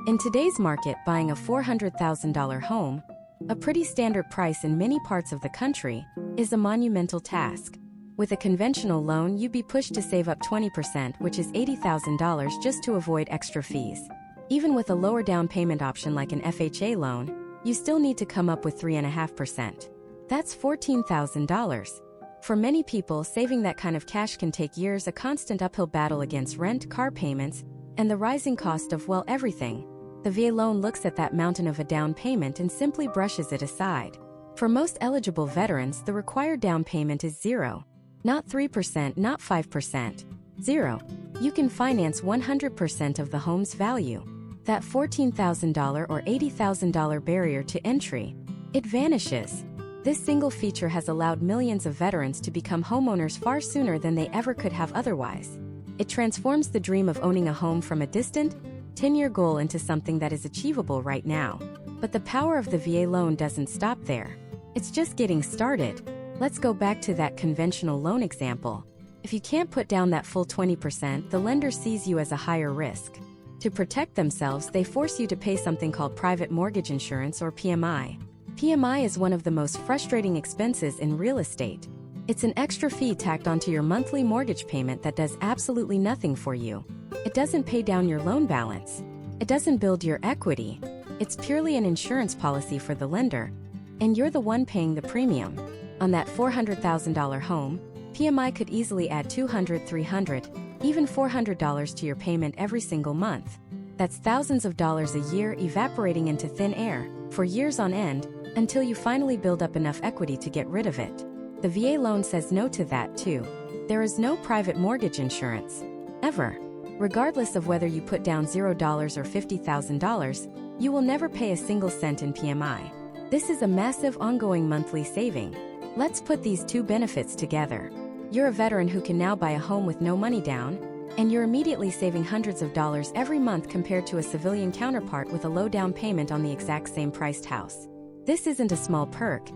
In today's market, buying a $400,000 home, a pretty standard price in many parts of the country, is a monumental task. With a conventional loan, you'd be pushed to save up 20%, which is $80,000, just to avoid extra fees. Even with a lower down payment option like an FHA loan, you still need to come up with 3.5%. That's $14,000. For many people, saving that kind of cash can take years, a constant uphill battle against rent, car payments, and the rising cost of, well, everything. The VA loan looks at that mountain of a down payment and simply brushes it aside. For most eligible veterans, the required down payment is zero. Not 3%, not 5%. Zero. You can finance 100% of the home's value. That $14,000 or $80,000 barrier to entry, it vanishes. This single feature has allowed millions of veterans to become homeowners far sooner than they ever could have otherwise. It transforms the dream of owning a home from a distant, 10-year goal into something that is achievable right now. But the power of the VA loan doesn't stop there. It's just getting started. Let's go back to that conventional loan example. If you can't put down that full 20%, the lender sees you as a higher risk. To protect themselves, they force you to pay something called private mortgage insurance, or PMI. PMI is one of the most frustrating expenses in real estate. It's an extra fee tacked onto your monthly mortgage payment that does absolutely nothing for you. It doesn't pay down your loan balance. It doesn't build your equity. It's purely an insurance policy for the lender, and you're the one paying the premium. On that $400,000 home, PMI could easily add $200, $300, even $400 to your payment every single month. That's thousands of dollars a year evaporating into thin air, for years on end, until you finally build up enough equity to get rid of it. The VA loan says no to that too. There is no private mortgage insurance. Ever. Regardless of whether you put down $0 or $50,000, you will never pay a single cent in PMI. This is a massive ongoing monthly saving. Let's put these two benefits together. You're a veteran who can now buy a home with no money down, and you're immediately saving hundreds of dollars every month compared to a civilian counterpart with a low down payment on the exact same priced house. This isn't a small perk.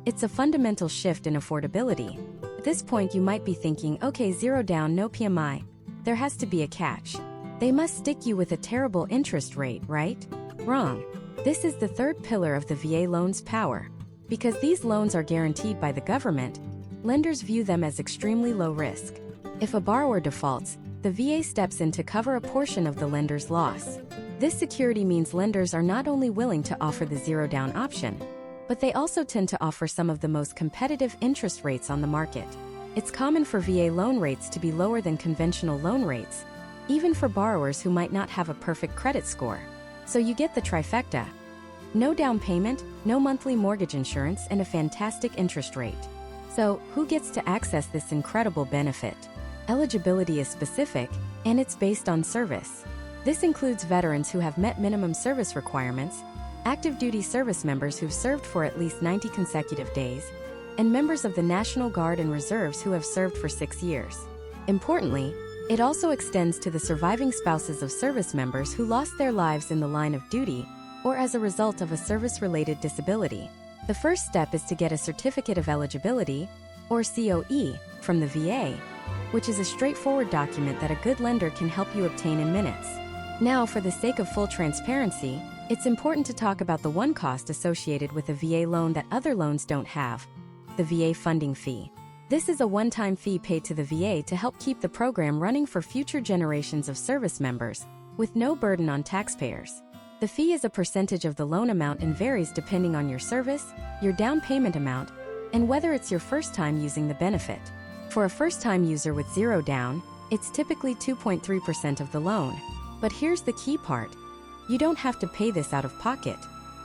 It's a fundamental shift in affordability. At this point, you might be thinking, okay, zero down, no PMI. There has to be a catch. They must stick you with a terrible interest rate, right? Wrong. This is the third pillar of the VA loan's power. Because these loans are guaranteed by the government, lenders view them as extremely low risk. If a borrower defaults, the VA steps in to cover a portion of the lender's loss. This security means lenders are not only willing to offer the zero down option, but they also tend to offer some of the most competitive interest rates on the market. It's common for VA loan rates to be lower than conventional loan rates, even for borrowers who might not have a perfect credit score. So you get the trifecta. No down payment, no monthly mortgage insurance, and a fantastic interest rate. So, who gets to access this incredible benefit? Eligibility is specific, and it's based on service. This includes veterans who have met minimum service requirements, active duty service members who've served for at least 90 consecutive days, and members of the National Guard and Reserves who have served for 6 years. Importantly, it also extends to the surviving spouses of service members who lost their lives in the line of duty or as a result of a service-related disability. The first step is to get a Certificate of Eligibility, or COE, from the VA, which is a straightforward document that a good lender can help you obtain in minutes. Now, for the sake of full transparency, it's important to talk about the one cost associated with a VA loan that other loans don't have: the VA funding fee. This is a one-time fee paid to the VA to help keep the program running for future generations of service members, with no burden on taxpayers. The fee is a percentage of the loan amount and varies depending on your service, your down payment amount, and whether it's your first time using the benefit. For a first-time user with zero down, it's typically 2.3% of the loan. But here's the key part. You don't have to pay this out of pocket.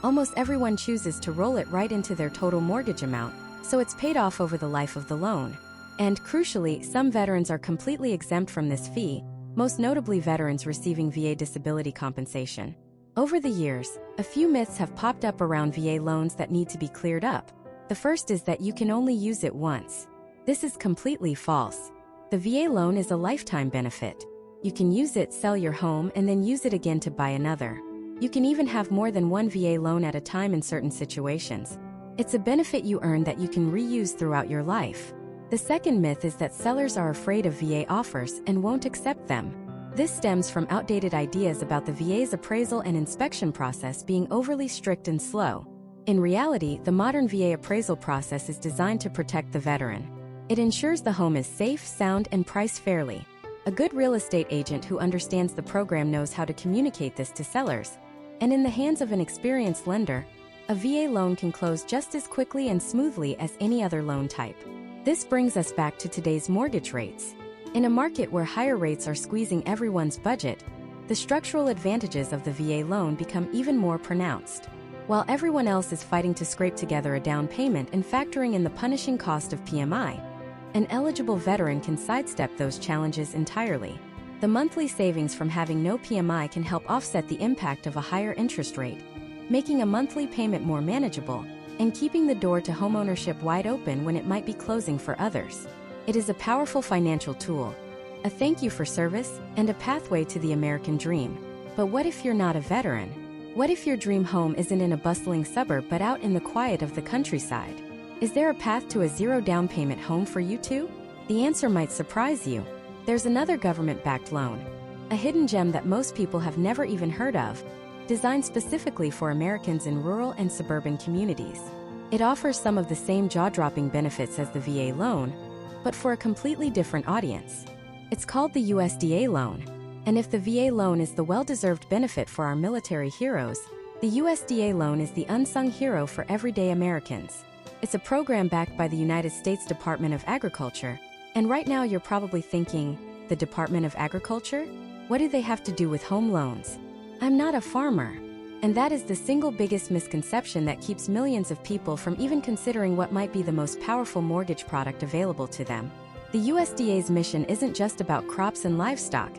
Almost everyone chooses to roll it right into their total mortgage amount, so it's paid off over the life of the loan. And crucially, some veterans are completely exempt from this fee, most notably veterans receiving VA disability compensation. Over the years, a few myths have popped up around VA loans that need to be cleared up. The first is that you can only use it once. This is completely false. The VA loan is a lifetime benefit. You can use it, sell your home, and then use it again to buy another. You can even have more than one VA loan at a time in certain situations. It's a benefit you earn that you can reuse throughout your life. The second myth is that sellers are afraid of VA offers and won't accept them. This stems from outdated ideas about the VA's appraisal and inspection process being overly strict and slow. In reality, the modern VA appraisal process is designed to protect the veteran. It ensures the home is safe, sound, and priced fairly. A good real estate agent who understands the program knows how to communicate this to sellers. And in the hands of an experienced lender, A VA loan can close just as quickly and smoothly as any other loan type. This brings us back to today's mortgage rates. In a market where higher rates are squeezing everyone's budget, the structural advantages of the VA loan become even more pronounced. While everyone else is fighting to scrape together a down payment and factoring in the punishing cost of PMI, an eligible veteran can sidestep those challenges entirely. The monthly savings from having no PMI can help offset the impact of a higher interest rate, making a monthly payment more manageable and keeping the door to homeownership wide open when it might be closing for others. It is a powerful financial tool, a thank you for service, and a pathway to the American dream. But what if you're not a veteran? What if your dream home isn't in a bustling suburb but out in the quiet of the countryside? Is there a path to a zero down payment home for you too? The answer might surprise you. There's another government-backed loan, a hidden gem that most people have never even heard of, designed specifically for Americans in rural and suburban communities. It offers some of the same jaw-dropping benefits as the VA loan, but for a completely different audience. It's called the USDA loan. And if the VA loan is the well-deserved benefit for our military heroes, the USDA loan is the unsung hero for everyday Americans. It's a program backed by the United States Department of Agriculture. And right now you're probably thinking, the Department of Agriculture? What do they have to do with home loans? I'm not a farmer. And that is the single biggest misconception that keeps millions of people from even considering what might be the most powerful mortgage product available to them. The USDA's mission isn't just about crops and livestock.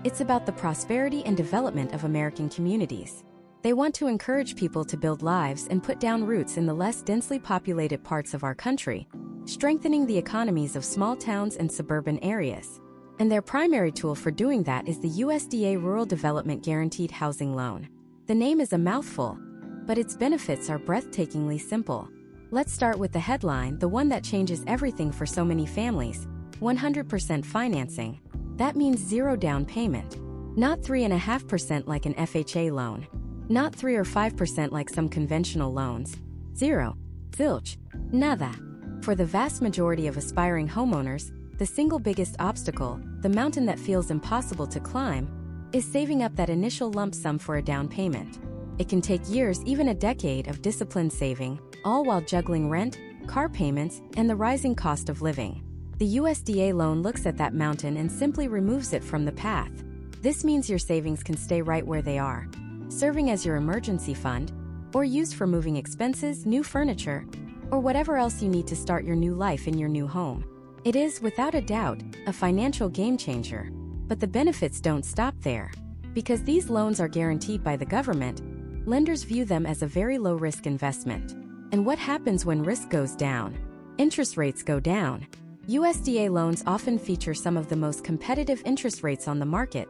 It's about the prosperity and development of American communities. They want to encourage people to build lives and put down roots in the less densely populated parts of our country, strengthening the economies of small towns and suburban areas. And their primary tool for doing that is the USDA Rural Development Guaranteed Housing Loan. The name is a mouthful, but its benefits are breathtakingly simple. Let's start with the headline, the one that changes everything for so many families: 100% financing. That means zero down payment. Not 3.5% like an FHA loan. Not 3 or 5% like some conventional loans. Zero. Zilch. Nada. For the vast majority of aspiring homeowners, the single biggest obstacle, the mountain that feels impossible to climb, is saving up that initial lump sum for a down payment. It can take years, even a decade, of disciplined saving, all while juggling rent, car payments, and the rising cost of living. The USDA loan looks at that mountain and simply removes it from the path. This means your savings can stay right where they are, serving as your emergency fund, or used for moving expenses, new furniture, or whatever else you need to start your new life in your new home. It is, without a doubt, a financial game changer. But the benefits don't stop there. Because these loans are guaranteed by the government, lenders view them as a very low-risk investment. And what happens when risk goes down? Interest rates go down. USDA loans often feature some of the most competitive interest rates on the market,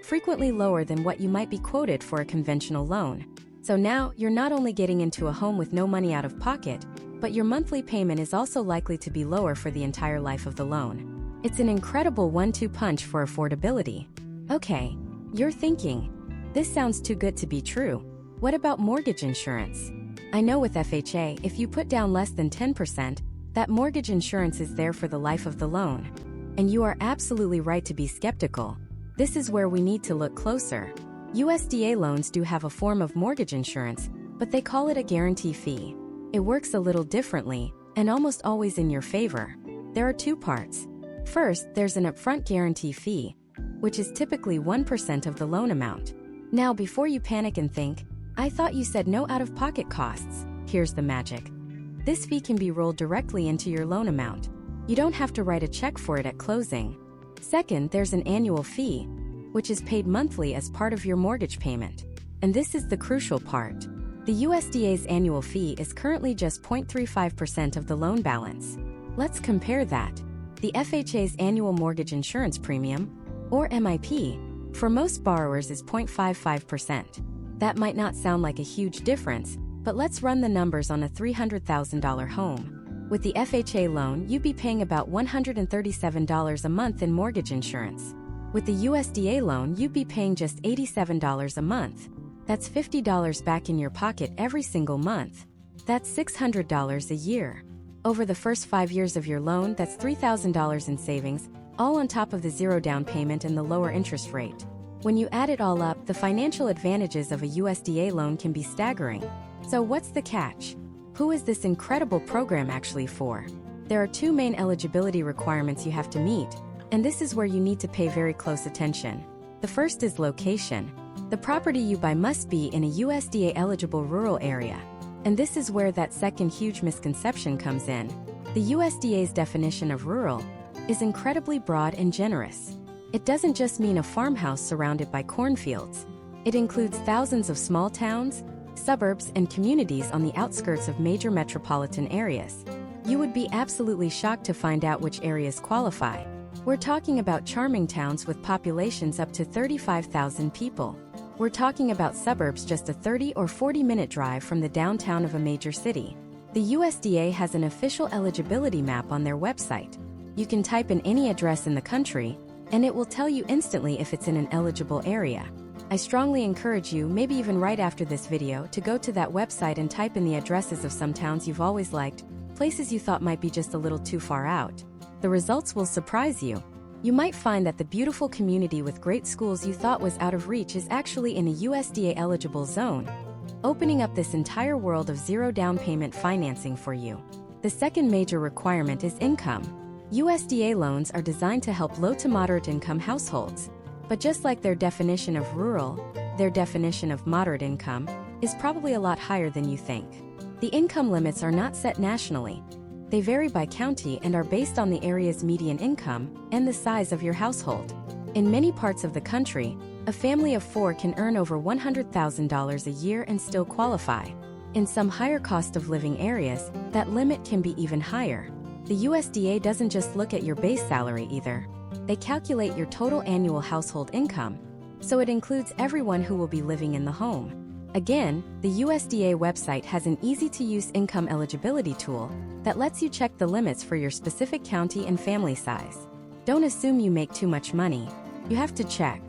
frequently lower than what you might be quoted for a conventional loan. So now, you're not only getting into a home with no money out of pocket, but your monthly payment is also likely to be lower for the entire life of the loan. It's an incredible one-two punch for affordability. Okay, you're thinking, this sounds too good to be true. What about mortgage insurance? I know with FHA, if you put down less than 10%, that mortgage insurance is there for the life of the loan. And you are absolutely right to be skeptical. This is where we need to look closer. USDA loans do have a form of mortgage insurance, but they call it a guarantee fee. It works a little differently, and almost always in your favor. There are two parts. First, there's an upfront guarantee fee, which is typically 1% of the loan amount. Now, before you panic and think, I thought you said no out-of-pocket costs, here's the magic. This fee can be rolled directly into your loan amount. You don't have to write a check for it at closing. Second, there's an annual fee, which is paid monthly as part of your mortgage payment. And this is the crucial part. The USDA's annual fee is currently just 0.35% of the loan balance. Let's compare that. The FHA's annual mortgage insurance premium, or MIP, for most borrowers is 0.55%. That might not sound like a huge difference, but let's run the numbers on a $300,000 home. With the FHA loan, you'd be paying about $137 a month in mortgage insurance. With the USDA loan, you'd be paying just $87 a month. That's $50 back in your pocket every single month. That's $600 a year. Over the first 5 years of your loan, that's $3,000 in savings, all on top of the zero down payment and the lower interest rate. When you add it all up, the financial advantages of a USDA loan can be staggering. So what's the catch? Who is this incredible program actually for? There are two main eligibility requirements you have to meet, and this is where you need to pay very close attention. The first is location. The property you buy must be in a USDA-eligible rural area. And this is where that second huge misconception comes in. The USDA's definition of rural is incredibly broad and generous. It doesn't just mean a farmhouse surrounded by cornfields. It includes thousands of small towns, suburbs, and communities on the outskirts of major metropolitan areas. You would be absolutely shocked to find out which areas qualify. We're talking about charming towns with populations up to 35,000 people. We're talking about suburbs just a 30 or 40-minute drive from the downtown of a major city. The USDA has an official eligibility map on their website. You can type in any address in the country, and it will tell you instantly if it's in an eligible area. I strongly encourage you, maybe even right after this video, to go to that website and type in the addresses of some towns you've always liked, places you thought might be just a little too far out. The results will surprise you. You might find that the beautiful community with great schools you thought was out of reach is actually in a USDA-eligible zone, opening up this entire world of zero down payment financing for you. The second major requirement is income. USDA loans are designed to help low to moderate income households. But just like their definition of rural, their definition of moderate income is probably a lot higher than you think. The income limits are not set nationally. They vary by county and are based on the area's median income and the size of your household. In many parts of the country, a family of 4 can earn over $100,000 a year and still qualify. In some higher cost of living areas, that limit can be even higher. The USDA doesn't just look at your base salary either. They calculate your total annual household income, so it includes everyone who will be living in the home. Again, the USDA website has an easy-to-use income eligibility tool that lets you check the limits for your specific county and family size. Don't assume you make too much money. You have to check.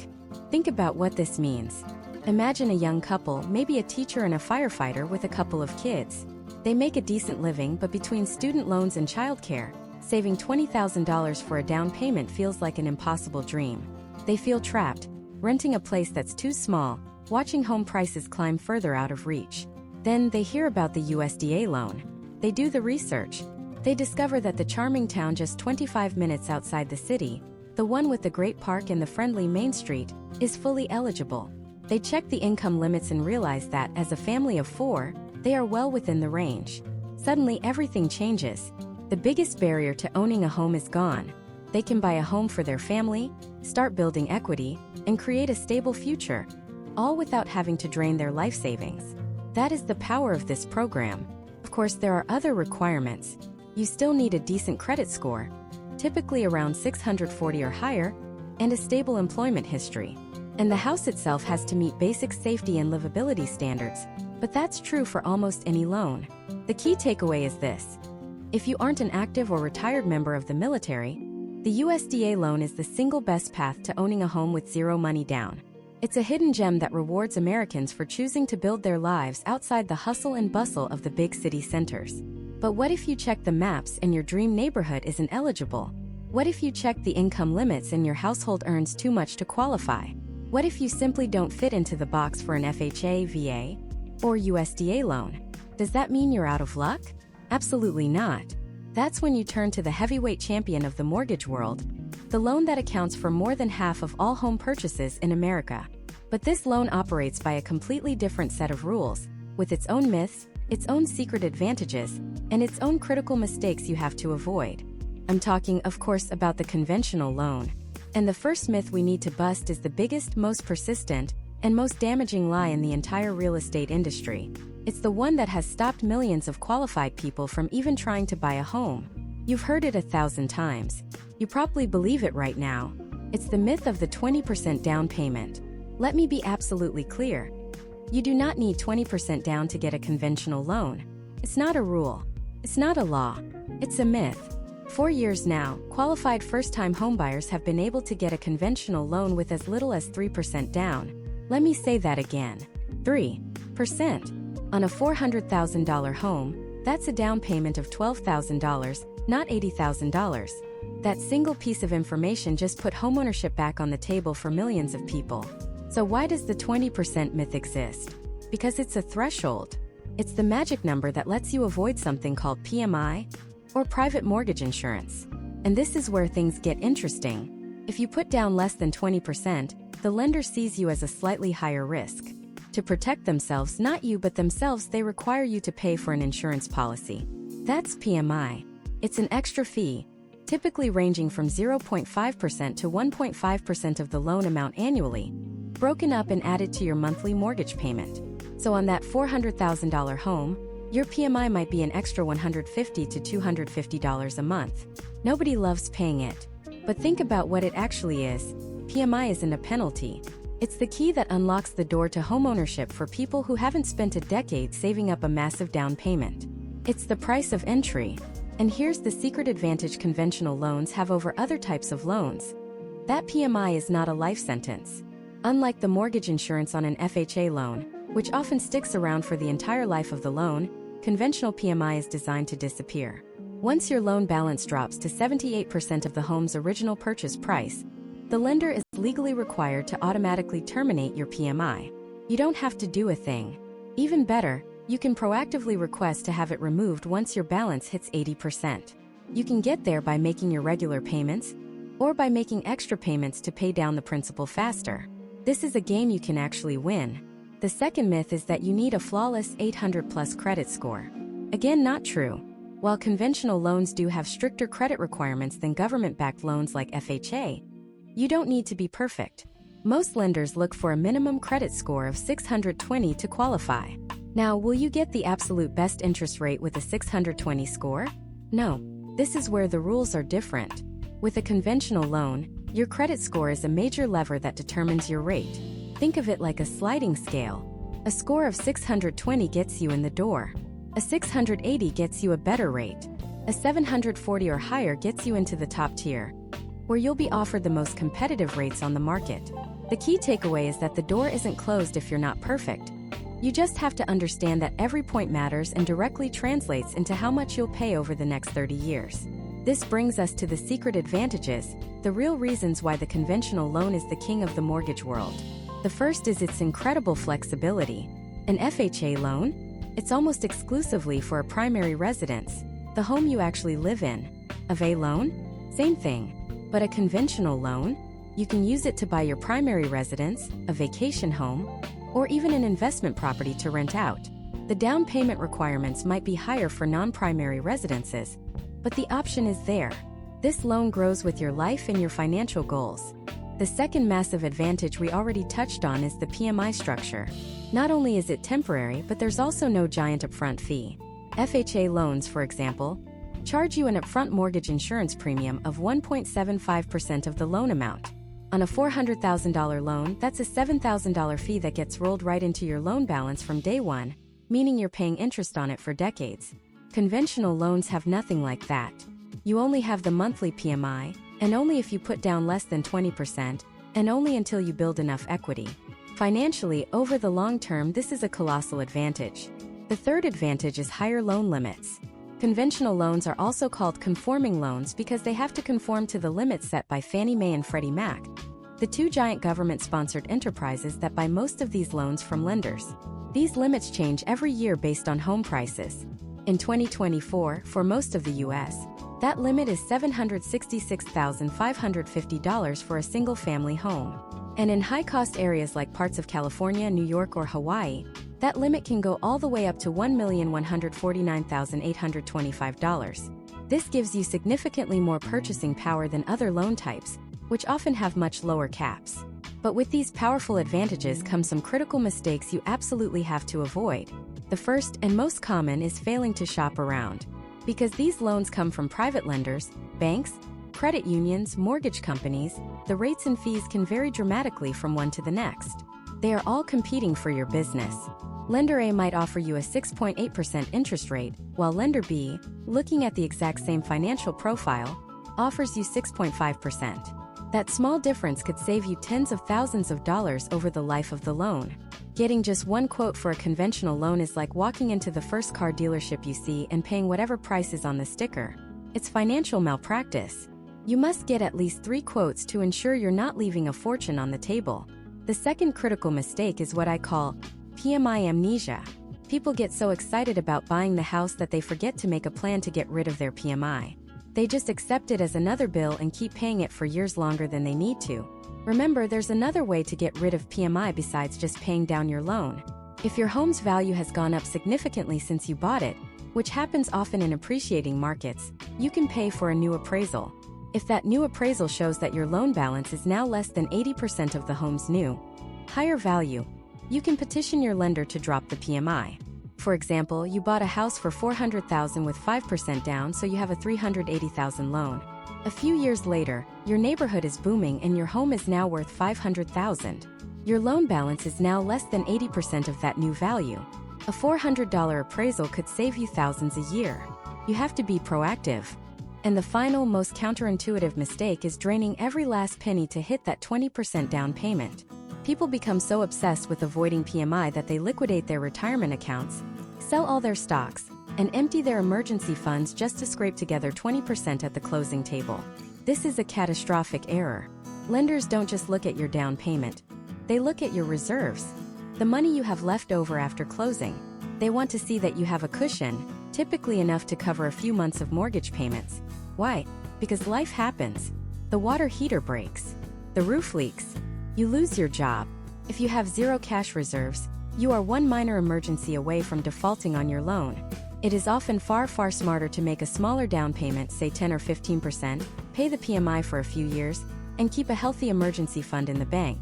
Think about what this means. Imagine a young couple, maybe a teacher and a firefighter with a couple of kids. They make a decent living, but between student loans and childcare, saving $20,000 for a down payment feels like an impossible dream. They feel trapped, renting a place that's too small, watching home prices climb further out of reach. Then they hear about the USDA loan. They do the research. They discover that the charming town just 25 minutes outside the city, the one with the great park and the friendly Main Street, is fully eligible. They check the income limits and realize that, as a family of 4, they are well within the range. Suddenly everything changes. The biggest barrier to owning a home is gone. They can buy a home for their family, start building equity, and create a stable future, all without having to drain their life savings. That is the power of this program. Of course, there are other requirements. You still need a decent credit score, typically around 640 or higher, and a stable employment history. And the house itself has to meet basic safety and livability standards, but that's true for almost any loan. The key takeaway is this. If you aren't an active or retired member of the military, the USDA loan is the single best path to owning a home with zero money down. It's a hidden gem that rewards Americans for choosing to build their lives outside the hustle and bustle of the big city centers. But what if you check the maps and your dream neighborhood isn't eligible? What if you check the income limits and your household earns too much to qualify? What if you simply don't fit into the box for an FHA, VA, or USDA loan? Does that mean you're out of luck? Absolutely not. That's when you turn to the heavyweight champion of the mortgage world, the loan that accounts for more than half of all home purchases in America. But this loan operates by a completely different set of rules, with its own myths, its own secret advantages, and its own critical mistakes you have to avoid. I'm talking, of course, about the conventional loan. And the first myth we need to bust is the biggest, most persistent, and most damaging lie in the entire real estate industry. It's the one that has stopped millions of qualified people from even trying to buy a home. You've heard it 1,000 times. You probably believe it right now. It's the myth of the 20% down payment. Let me be absolutely clear. You do not need 20% down to get a conventional loan. It's not a rule. It's not a law. It's a myth. For years now, qualified first-time homebuyers have been able to get a conventional loan with as little as 3% down. Let me say that again. 3%. On a $400,000 home, that's a down payment of $12,000, not $80,000. That single piece of information just put homeownership back on the table for millions of people. So why does the 20% myth exist? Because it's a threshold. It's the magic number that lets you avoid something called PMI, or private mortgage insurance. And this is where things get interesting. If you put down less than 20%, the lender sees you as a slightly higher risk. To protect themselves, not you but themselves, they require you to pay for an insurance policy. That's PMI. It's an extra fee, typically ranging from 0.5% to 1.5% of the loan amount annually, broken up and added to your monthly mortgage payment. So on that $400,000 home, your PMI might be an extra $150 to $250 a month. Nobody loves paying it. But think about what it actually is. PMI isn't a penalty. It's the key that unlocks the door to homeownership for people who haven't spent a decade saving up a massive down payment. It's the price of entry. And here's the secret advantage conventional loans have over other types of loans. That PMI is not a life sentence. Unlike the mortgage insurance on an FHA loan, which often sticks around for the entire life of the loan, conventional PMI is designed to disappear. Once your loan balance drops to 78% of the home's original purchase price, the lender is legally required to automatically terminate your PMI. You don't have to do a thing. Even better, you can proactively request to have it removed once your balance hits 80%. You can get there by making your regular payments, or by making extra payments to pay down the principal faster. This is a game you can actually win. The second myth is that you need a flawless 800+ credit score. Again, not true. While conventional loans do have stricter credit requirements than government-backed loans like FHA, you don't need to be perfect. Most lenders look for a minimum credit score of 620 to qualify. Now, will you get the absolute best interest rate with a 620 score? No. This is where the rules are different. With a conventional loan, your credit score is a major lever that determines your rate. Think of it like a sliding scale. A score of 620 gets you in the door. A 680 gets you a better rate. A 740 or higher gets you into the top tier, where you'll be offered the most competitive rates on the market. The key takeaway is that the door isn't closed if you're not perfect. You just have to understand that every point matters and directly translates into how much you'll pay over the next 30 years. This brings us to the secret advantages, the real reasons why the conventional loan is the king of the mortgage world. The first is its incredible flexibility. An FHA loan? It's almost exclusively for a primary residence, the home you actually live in. A VA loan? Same thing. But a conventional loan? You can use it to buy your primary residence, a vacation home, or even an investment property to rent out. The down payment requirements might be higher for non-primary residences, but the option is there. This loan grows with your life and your financial goals. The second massive advantage we already touched on is the PMI structure. Not only is it temporary, but there's also no giant upfront fee. FHA loans, for example, charge you an upfront mortgage insurance premium of 1.75% of the loan amount. On a $400,000 loan, that's a $7,000 fee that gets rolled right into your loan balance from day one, meaning you're paying interest on it for decades. Conventional loans have nothing like that. You only have the monthly PMI, and only if you put down less than 20%, and only until you build enough equity. Financially, over the long term, this is a colossal advantage. The third advantage is higher loan limits. Conventional loans are also called conforming loans because they have to conform to the limits set by Fannie Mae and Freddie Mac, the two giant government-sponsored enterprises that buy most of these loans from lenders. These limits change every year based on home prices. In 2024, for most of the U.S., that limit is $766,550 for a single-family home. And in high-cost areas like parts of California, New York, or Hawaii, that limit can go all the way up to $1,149,825. This gives you significantly more purchasing power than other loan types, which often have much lower caps. But with these powerful advantages come some critical mistakes you absolutely have to avoid. The first and most common is failing to shop around. Because these loans come from private lenders, banks, credit unions, mortgage companies, the rates and fees can vary dramatically from one to the next. They are all competing for your business. Lender A might offer you a 6.8% interest rate, while Lender B, looking at the exact same financial profile, offers you 6.5%. That small difference could save you tens of thousands of dollars over the life of the loan. Getting just one quote for a conventional loan is like walking into the first car dealership you see and paying whatever price is on the sticker. It's financial malpractice. You must get at least 3 quotes to ensure you're not leaving a fortune on the table. The second critical mistake is what I call PMI amnesia. People get so excited about buying the house that they forget to make a plan to get rid of their PMI. They just accept it as another bill and keep paying it for years longer than they need to. Remember, there's another way to get rid of PMI besides just paying down your loan. If your home's value has gone up significantly since you bought it, which happens often in appreciating markets, you can pay for a new appraisal. If that new appraisal shows that your loan balance is now less than 80% of the home's new, higher value, you can petition your lender to drop the PMI. For example, you bought a house for $400,000 with 5% down, so you have a $380,000 loan. A few years later, your neighborhood is booming and your home is now worth $500,000. Your loan balance is now less than 80% of that new value. A $400 appraisal could save you thousands a year. You have to be proactive. And the final, most counterintuitive mistake is draining every last penny to hit that 20% down payment. People become so obsessed with avoiding PMI that they liquidate their retirement accounts, sell all their stocks, and empty their emergency funds just to scrape together 20% at the closing table. This is a catastrophic error. Lenders don't just look at your down payment. They look at your reserves, the money you have left over after closing. They want to see that you have a cushion, typically enough to cover a few months of mortgage payments. Why? Because life happens. The water heater breaks. The roof leaks. You lose your job. If you have zero cash reserves, you are one minor emergency away from defaulting on your loan. It is often far smarter to make a smaller down payment, say 10 or 15%, pay the PMI for a few years, and keep a healthy emergency fund in the bank.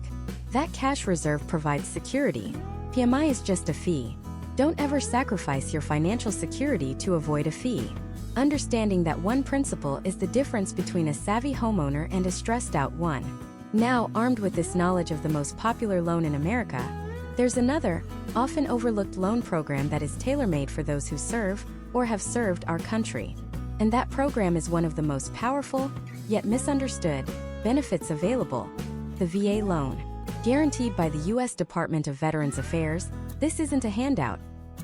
That cash reserve provides security. PMI is just a fee. Don't ever sacrifice your financial security to avoid a fee. Understanding that one principle is the difference between a savvy homeowner and a stressed-out one. Now, armed with this knowledge of the most popular loan in America, there's another, often overlooked loan program that is tailor-made for those who serve, or have served, our country. And that program is one of the most powerful, yet misunderstood, benefits available: the VA loan. Guaranteed by the U.S. Department of Veterans Affairs, this isn't a handout.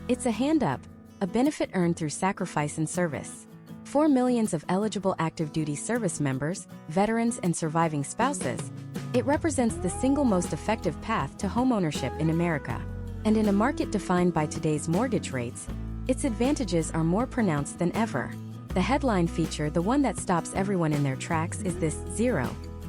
It's a hand-up, a benefit earned through sacrifice and service. For millions of eligible active duty service members, veterans, and surviving spouses, it represents the single most effective path to homeownership in America. And in a market defined by today's mortgage rates, its advantages are more pronounced than ever. The headline feature, the one that stops everyone in their tracks, is this: zero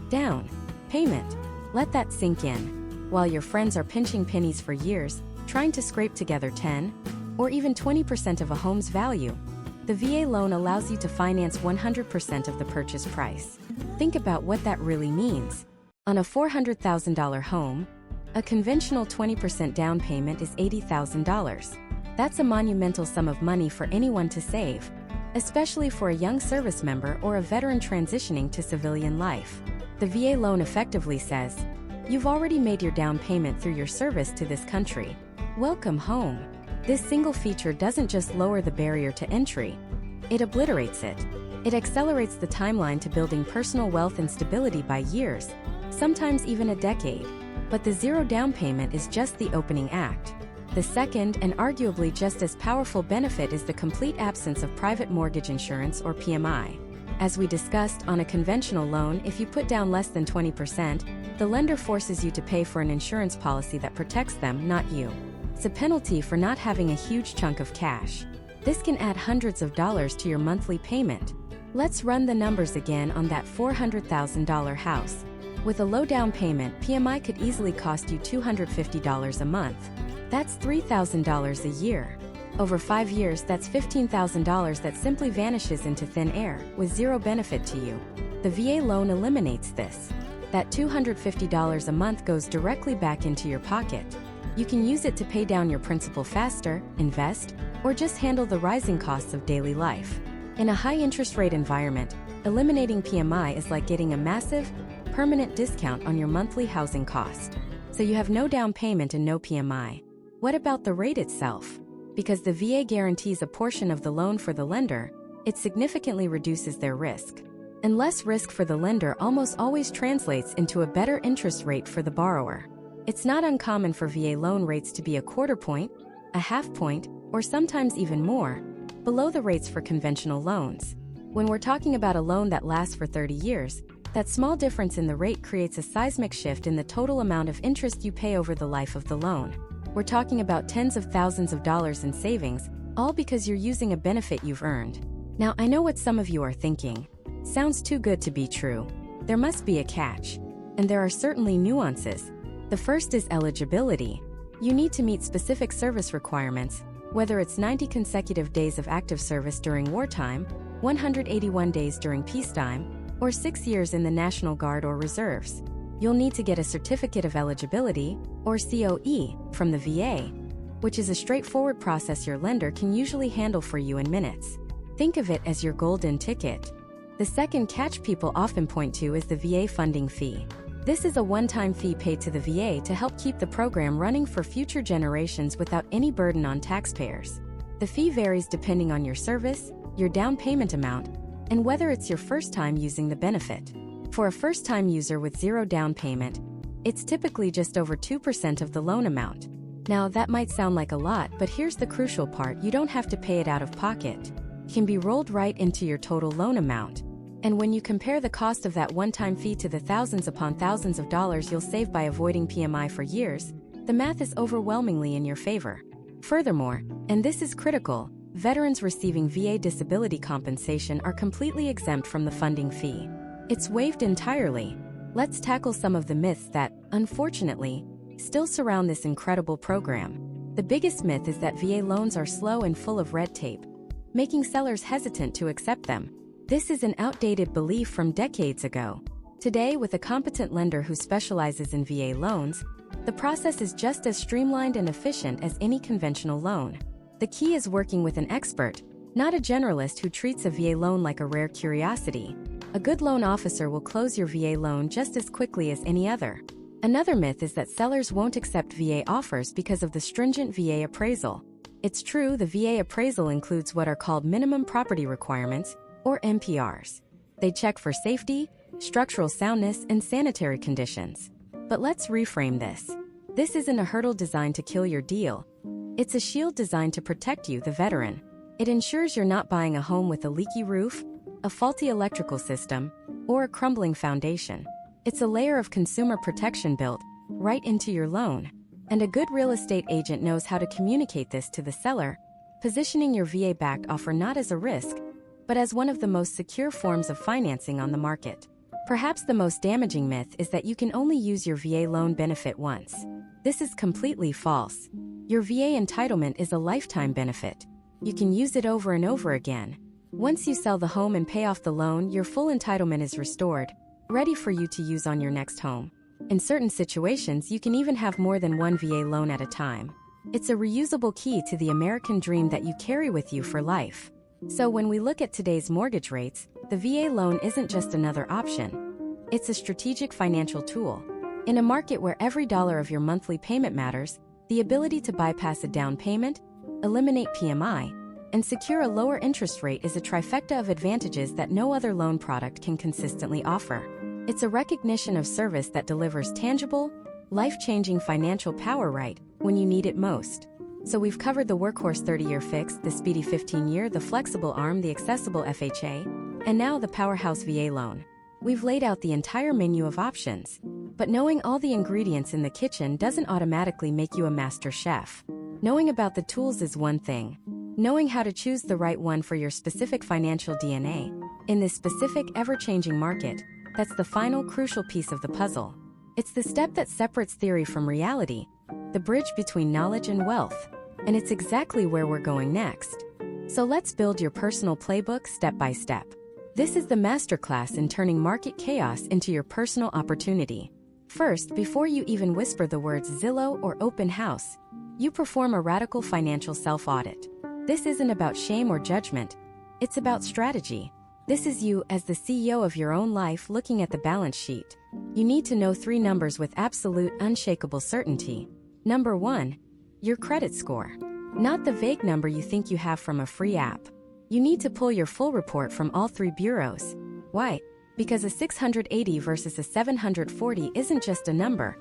down payment. Let that sink in. While your friends are pinching pennies for years, trying to scrape together 10 or even 20% of a home's value, the VA loan allows you to finance 100% of the purchase price. Think about what that really means. On a $400,000 home, a conventional 20% down payment is $80,000. That's a monumental sum of money for anyone to save, especially for a young service member or a veteran transitioning to civilian life. The VA loan effectively says, you've already made your down payment through your service to this country. Welcome home. This single feature doesn't just lower the barrier to entry, it obliterates it. It accelerates the timeline to building personal wealth and stability by years, sometimes even a decade. But the zero down payment is just the opening act. The second, and arguably just as powerful benefit, is the complete absence of private mortgage insurance, or PMI. As we discussed, on a conventional loan, if you put down less than 20%, the lender forces you to pay for an insurance policy that protects them, not you. It's a penalty for not having a huge chunk of cash. This can add hundreds of dollars to your monthly payment. Let's run the numbers again on that $400,000 house. With a low down payment, PMI could easily cost you $250 a month. That's $3,000 a year. Over 5 years, that's $15,000 that simply vanishes into thin air, with zero benefit to you. The VA loan eliminates this. That $250 a month goes directly back into your pocket. You can use it to pay down your principal faster, invest, or just handle the rising costs of daily life. In a high interest rate environment, eliminating PMI is like getting a massive, permanent discount on your monthly housing cost. So you have no down payment and no PMI. What about the rate itself? Because the VA guarantees a portion of the loan for the lender, it significantly reduces their risk. And less risk for the lender almost always translates into a better interest rate for the borrower. It's not uncommon for VA loan rates to be a quarter point, a half point, or sometimes even more, below the rates for conventional loans. When we're talking about a loan that lasts for 30 years, that small difference in the rate creates a seismic shift in the total amount of interest you pay over the life of the loan. We're talking about tens of thousands of dollars in savings, all because you're using a benefit you've earned. Now, I know what some of you are thinking. Sounds too good to be true. There must be a catch. And there are certainly nuances. The first is eligibility. You need to meet specific service requirements, whether it's 90 consecutive days of active service during wartime, 181 days during peacetime, or 6 years in the National Guard or Reserves. You'll need to get a Certificate of Eligibility, or COE, from the VA, which is a straightforward process your lender can usually handle for you in minutes. Think of it as your golden ticket. The second catch people often point to is the VA funding fee. This is a one-time fee paid to the VA to help keep the program running for future generations without any burden on taxpayers. The fee varies depending on your service, your down payment amount, and whether it's your first time using the benefit. For a first-time user with zero down payment, it's typically just over 2% of the loan amount. Now, that might sound like a lot, but here's the crucial part: you don't have to pay it out of pocket. It can be rolled right into your total loan amount. And when you compare the cost of that one-time fee to the thousands upon thousands of dollars you'll save by avoiding PMI for years, the math is overwhelmingly in your favor. Furthermore, and this is critical, veterans receiving VA disability compensation are completely exempt from the funding fee. It's waived entirely. Let's tackle some of the myths that, unfortunately, still surround this incredible program. The biggest myth is that VA loans are slow and full of red tape, making sellers hesitant to accept them. This is an outdated belief from decades ago. Today, with a competent lender who specializes in VA loans, the process is just as streamlined and efficient as any conventional loan. The key is working with an expert, not a generalist who treats a VA loan like a rare curiosity. A good loan officer will close your VA loan just as quickly as any other. Another myth is that sellers won't accept VA offers because of the stringent VA appraisal. It's true, the VA appraisal includes what are called minimum property requirements, or MPRs. They check for safety, structural soundness, and sanitary conditions. But let's reframe this. This isn't a hurdle designed to kill your deal. It's a shield designed to protect you, the veteran. It ensures you're not buying a home with a leaky roof, a faulty electrical system, or a crumbling foundation. It's a layer of consumer protection built right into your loan. And a good real estate agent knows how to communicate this to the seller, positioning your VA-backed offer not as a risk, but as one of the most secure forms of financing on the market. Perhaps the most damaging myth is that you can only use your VA loan benefit once. This is completely false. Your VA entitlement is a lifetime benefit. You can use it over and over again. Once you sell the home and pay off the loan, your full entitlement is restored, ready for you to use on your next home. In certain situations, you can even have more than one VA loan at a time. It's a reusable key to the American dream that you carry with you for life. So when we look at today's mortgage rates, the VA loan isn't just another option. It's a strategic financial tool. In a market where every dollar of your monthly payment matters, the ability to bypass a down payment, eliminate PMI, and secure a lower interest rate is a trifecta of advantages that no other loan product can consistently offer. It's a recognition of service that delivers tangible, life-changing financial power right when you need it most. So we've covered the workhorse 30-year fix, the speedy 15-year, the flexible ARM, the accessible FHA, and now the powerhouse VA loan. We've laid out the entire menu of options. But knowing all the ingredients in the kitchen doesn't automatically make you a master chef. Knowing about the tools is one thing. Knowing how to choose the right one for your specific financial DNA, in this specific ever-changing market, that's the final crucial piece of the puzzle. It's the step that separates theory from reality, the bridge between knowledge and wealth. And it's exactly where we're going next. So let's build your personal playbook step by step. This is the masterclass in turning market chaos into your personal opportunity. First, before you even whisper the words Zillow or open house, you perform a radical financial self-audit. This isn't about shame or judgment. It's about strategy. This is you, as the CEO of your own life, looking at the balance sheet. You need to know 3 numbers with absolute, unshakable certainty. Number 1, your credit score. Not the vague number you think you have from a free app. You need to pull your full report from all 3 bureaus. Why? Because a 680 versus a 740 isn't just a number.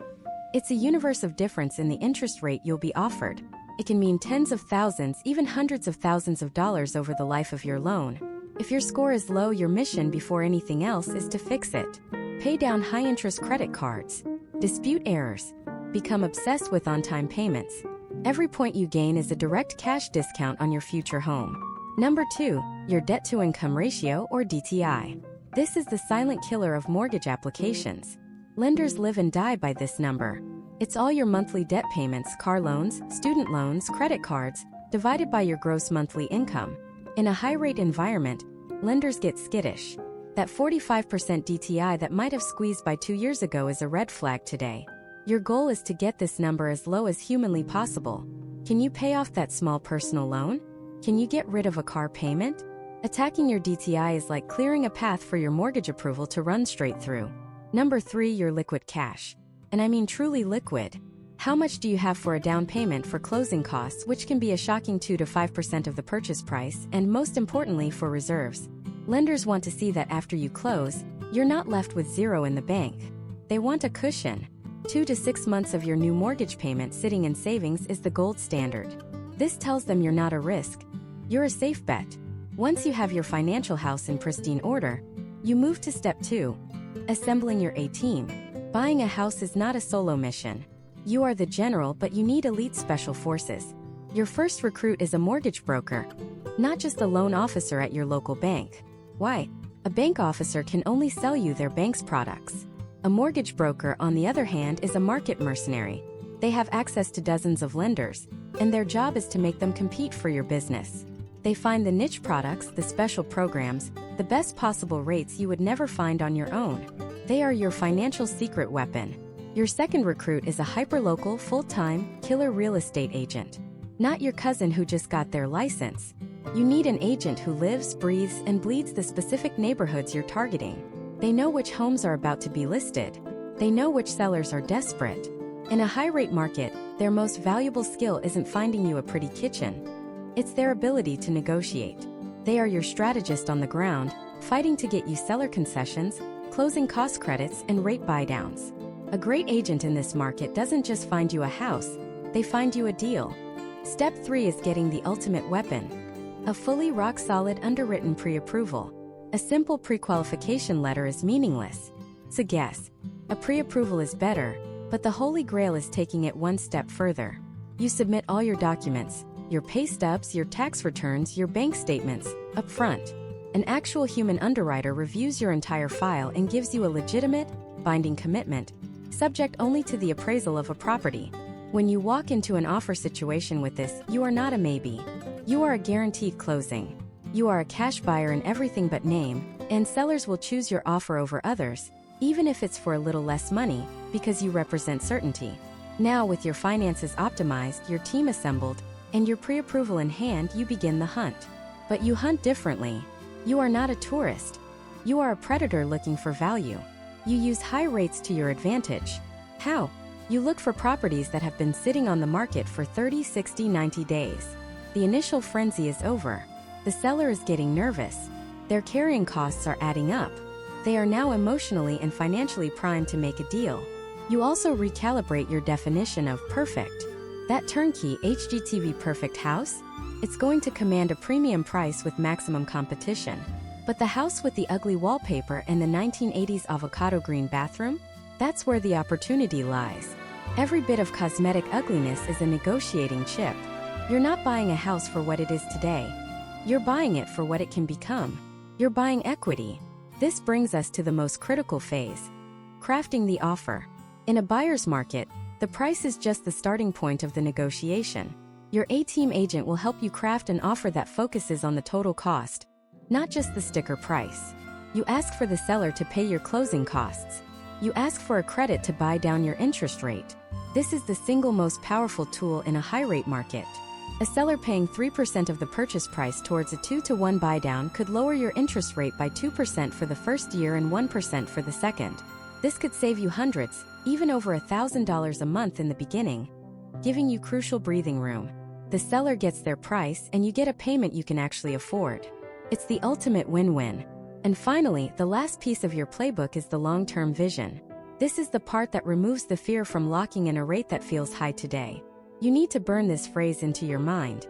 It's a universe of difference in the interest rate you'll be offered. It can mean tens of thousands, even hundreds of thousands of dollars over the life of your loan. If your score is low, your mission before anything else is to fix it. Pay down high-interest credit cards. Dispute errors. Become obsessed with on-time payments. Every point you gain is a direct cash discount on your future home. Number 2, your debt-to-income ratio or DTI. This is the silent killer of mortgage applications. Lenders live and die by this number. It's all your monthly debt payments, car loans, student loans, credit cards, divided by your gross monthly income. In a high-rate environment, lenders get skittish. That 45% DTI that might have squeezed by 2 years ago is a red flag today. Your goal is to get this number as low as humanly possible. Can you pay off that small personal loan? Can you get rid of a car payment? Attacking your DTI is like clearing a path for your mortgage approval to run straight through. Number 3, your liquid cash. And I mean truly liquid. How much do you have for a down payment for closing costs, which can be a shocking 2 to 5% of the purchase price, and most importantly for reserves? Lenders want to see that after you close, you're not left with zero in the bank. They want a cushion. 2 to 6 months of your new mortgage payment sitting in savings is the gold standard. This tells them you're not a risk. You're a safe bet. Once you have your financial house in pristine order, you move to step 2, assembling your A-team. Buying a house is not a solo mission. You are the general, but you need elite special forces. Your first recruit is a mortgage broker, not just a loan officer at your local bank. Why? A bank officer can only sell you their bank's products. A mortgage broker, on the other hand, is a market mercenary. They have access to dozens of lenders, and their job is to make them compete for your business. They find the niche products, the special programs, the best possible rates you would never find on your own. They are your financial secret weapon. Your second recruit is a hyperlocal, full-time, killer real estate agent. Not your cousin who just got their license. You need an agent who lives, breathes, and bleeds the specific neighborhoods you're targeting. They know which homes are about to be listed. They know which sellers are desperate. In a high-rate market, their most valuable skill isn't finding you a pretty kitchen. It's their ability to negotiate. They are your strategist on the ground, fighting to get you seller concessions, closing cost credits, and rate buydowns. A great agent in this market doesn't just find you a house, they find you a deal. Step 3 is getting the ultimate weapon. A fully rock-solid underwritten pre-approval. A simple pre-qualification letter is meaningless. So guess, a pre-approval is better, but the holy grail is taking it one step further. You submit all your documents, your pay stubs, your tax returns, your bank statements, up front. An actual human underwriter reviews your entire file and gives you a legitimate, binding commitment, subject only to the appraisal of a property. When you walk into an offer situation with this, you are not a maybe. You are a guaranteed closing. You are a cash buyer in everything but name, and sellers will choose your offer over others, even if it's for a little less money, because you represent certainty. Now, with your finances optimized, your team assembled, and your pre-approval in hand, you begin the hunt. But you hunt differently. You are not a tourist. You are a predator looking for value. You use high rates to your advantage. How? You look for properties that have been sitting on the market for 30, 60, 90 days. The initial frenzy is over. The seller is getting nervous. Their carrying costs are adding up. They are now emotionally and financially primed to make a deal. You also recalibrate your definition of perfect. That turnkey HGTV perfect house? It's going to command a premium price with maximum competition. But the house with the ugly wallpaper and the 1980s avocado green bathroom? That's where the opportunity lies. Every bit of cosmetic ugliness is a negotiating chip. You're not buying a house for what it is today. You're buying it for what it can become. You're buying equity. This brings us to the most critical phase: crafting the offer. In a buyer's market, the price is just the starting point of the negotiation. Your A-team agent will help you craft an offer that focuses on the total cost, not just the sticker price. You ask for the seller to pay your closing costs. You ask for a credit to buy down your interest rate. This is the single most powerful tool in a high-rate market. A seller paying 3% of the purchase price towards a 2-to-1 buydown could lower your interest rate by 2% for the first year and 1% for the second. This could save you hundreds, even over $1,000 a month in the beginning, giving you crucial breathing room. The seller gets their price and you get a payment you can actually afford. It's the ultimate win-win. And finally, the last piece of your playbook is the long-term vision. This is the part that removes the fear from locking in a rate that feels high today. You need to burn this phrase into your mind.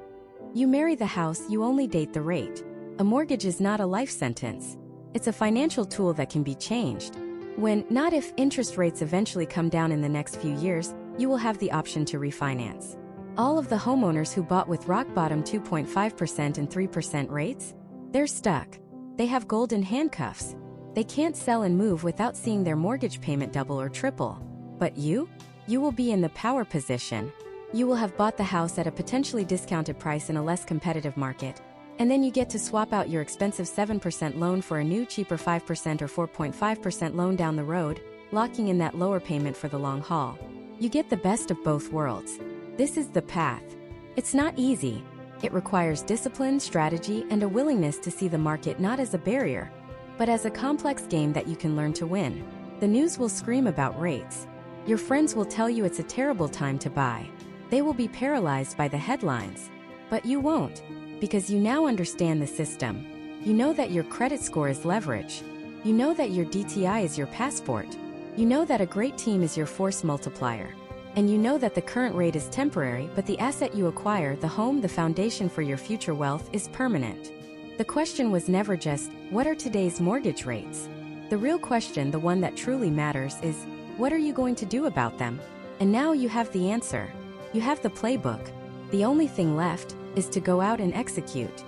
You marry the house, you only date the rate. A mortgage is not a life sentence. It's a financial tool that can be changed. When, not if, interest rates eventually come down in the next few years, you will have the option to refinance. All of the homeowners who bought with rock-bottom 2.5% and 3% rates? They're stuck. They have golden handcuffs. They can't sell and move without seeing their mortgage payment double or triple. But you? You will be in the power position. You will have bought the house at a potentially discounted price in a less competitive market, and then you get to swap out your expensive 7% loan for a new cheaper 5% or 4.5% loan down the road, locking in that lower payment for the long haul. You get the best of both worlds. This is the path. It's not easy. It requires discipline, strategy, and a willingness to see the market not as a barrier, but as a complex game that you can learn to win. The news will scream about rates. Your friends will tell you it's a terrible time to buy. They will be paralyzed by the headlines. But you won't, because you now understand the system. You know that your credit score is leverage. You know that your DTI is your passport. You know that a great team is your force multiplier. And you know that the current rate is temporary, but the asset you acquire, the home, the foundation for your future wealth, is permanent. The question was never just, what are today's mortgage rates? The real question, the one that truly matters, is, what are you going to do about them? And now you have the answer. You have the playbook. The only thing left is to go out and execute.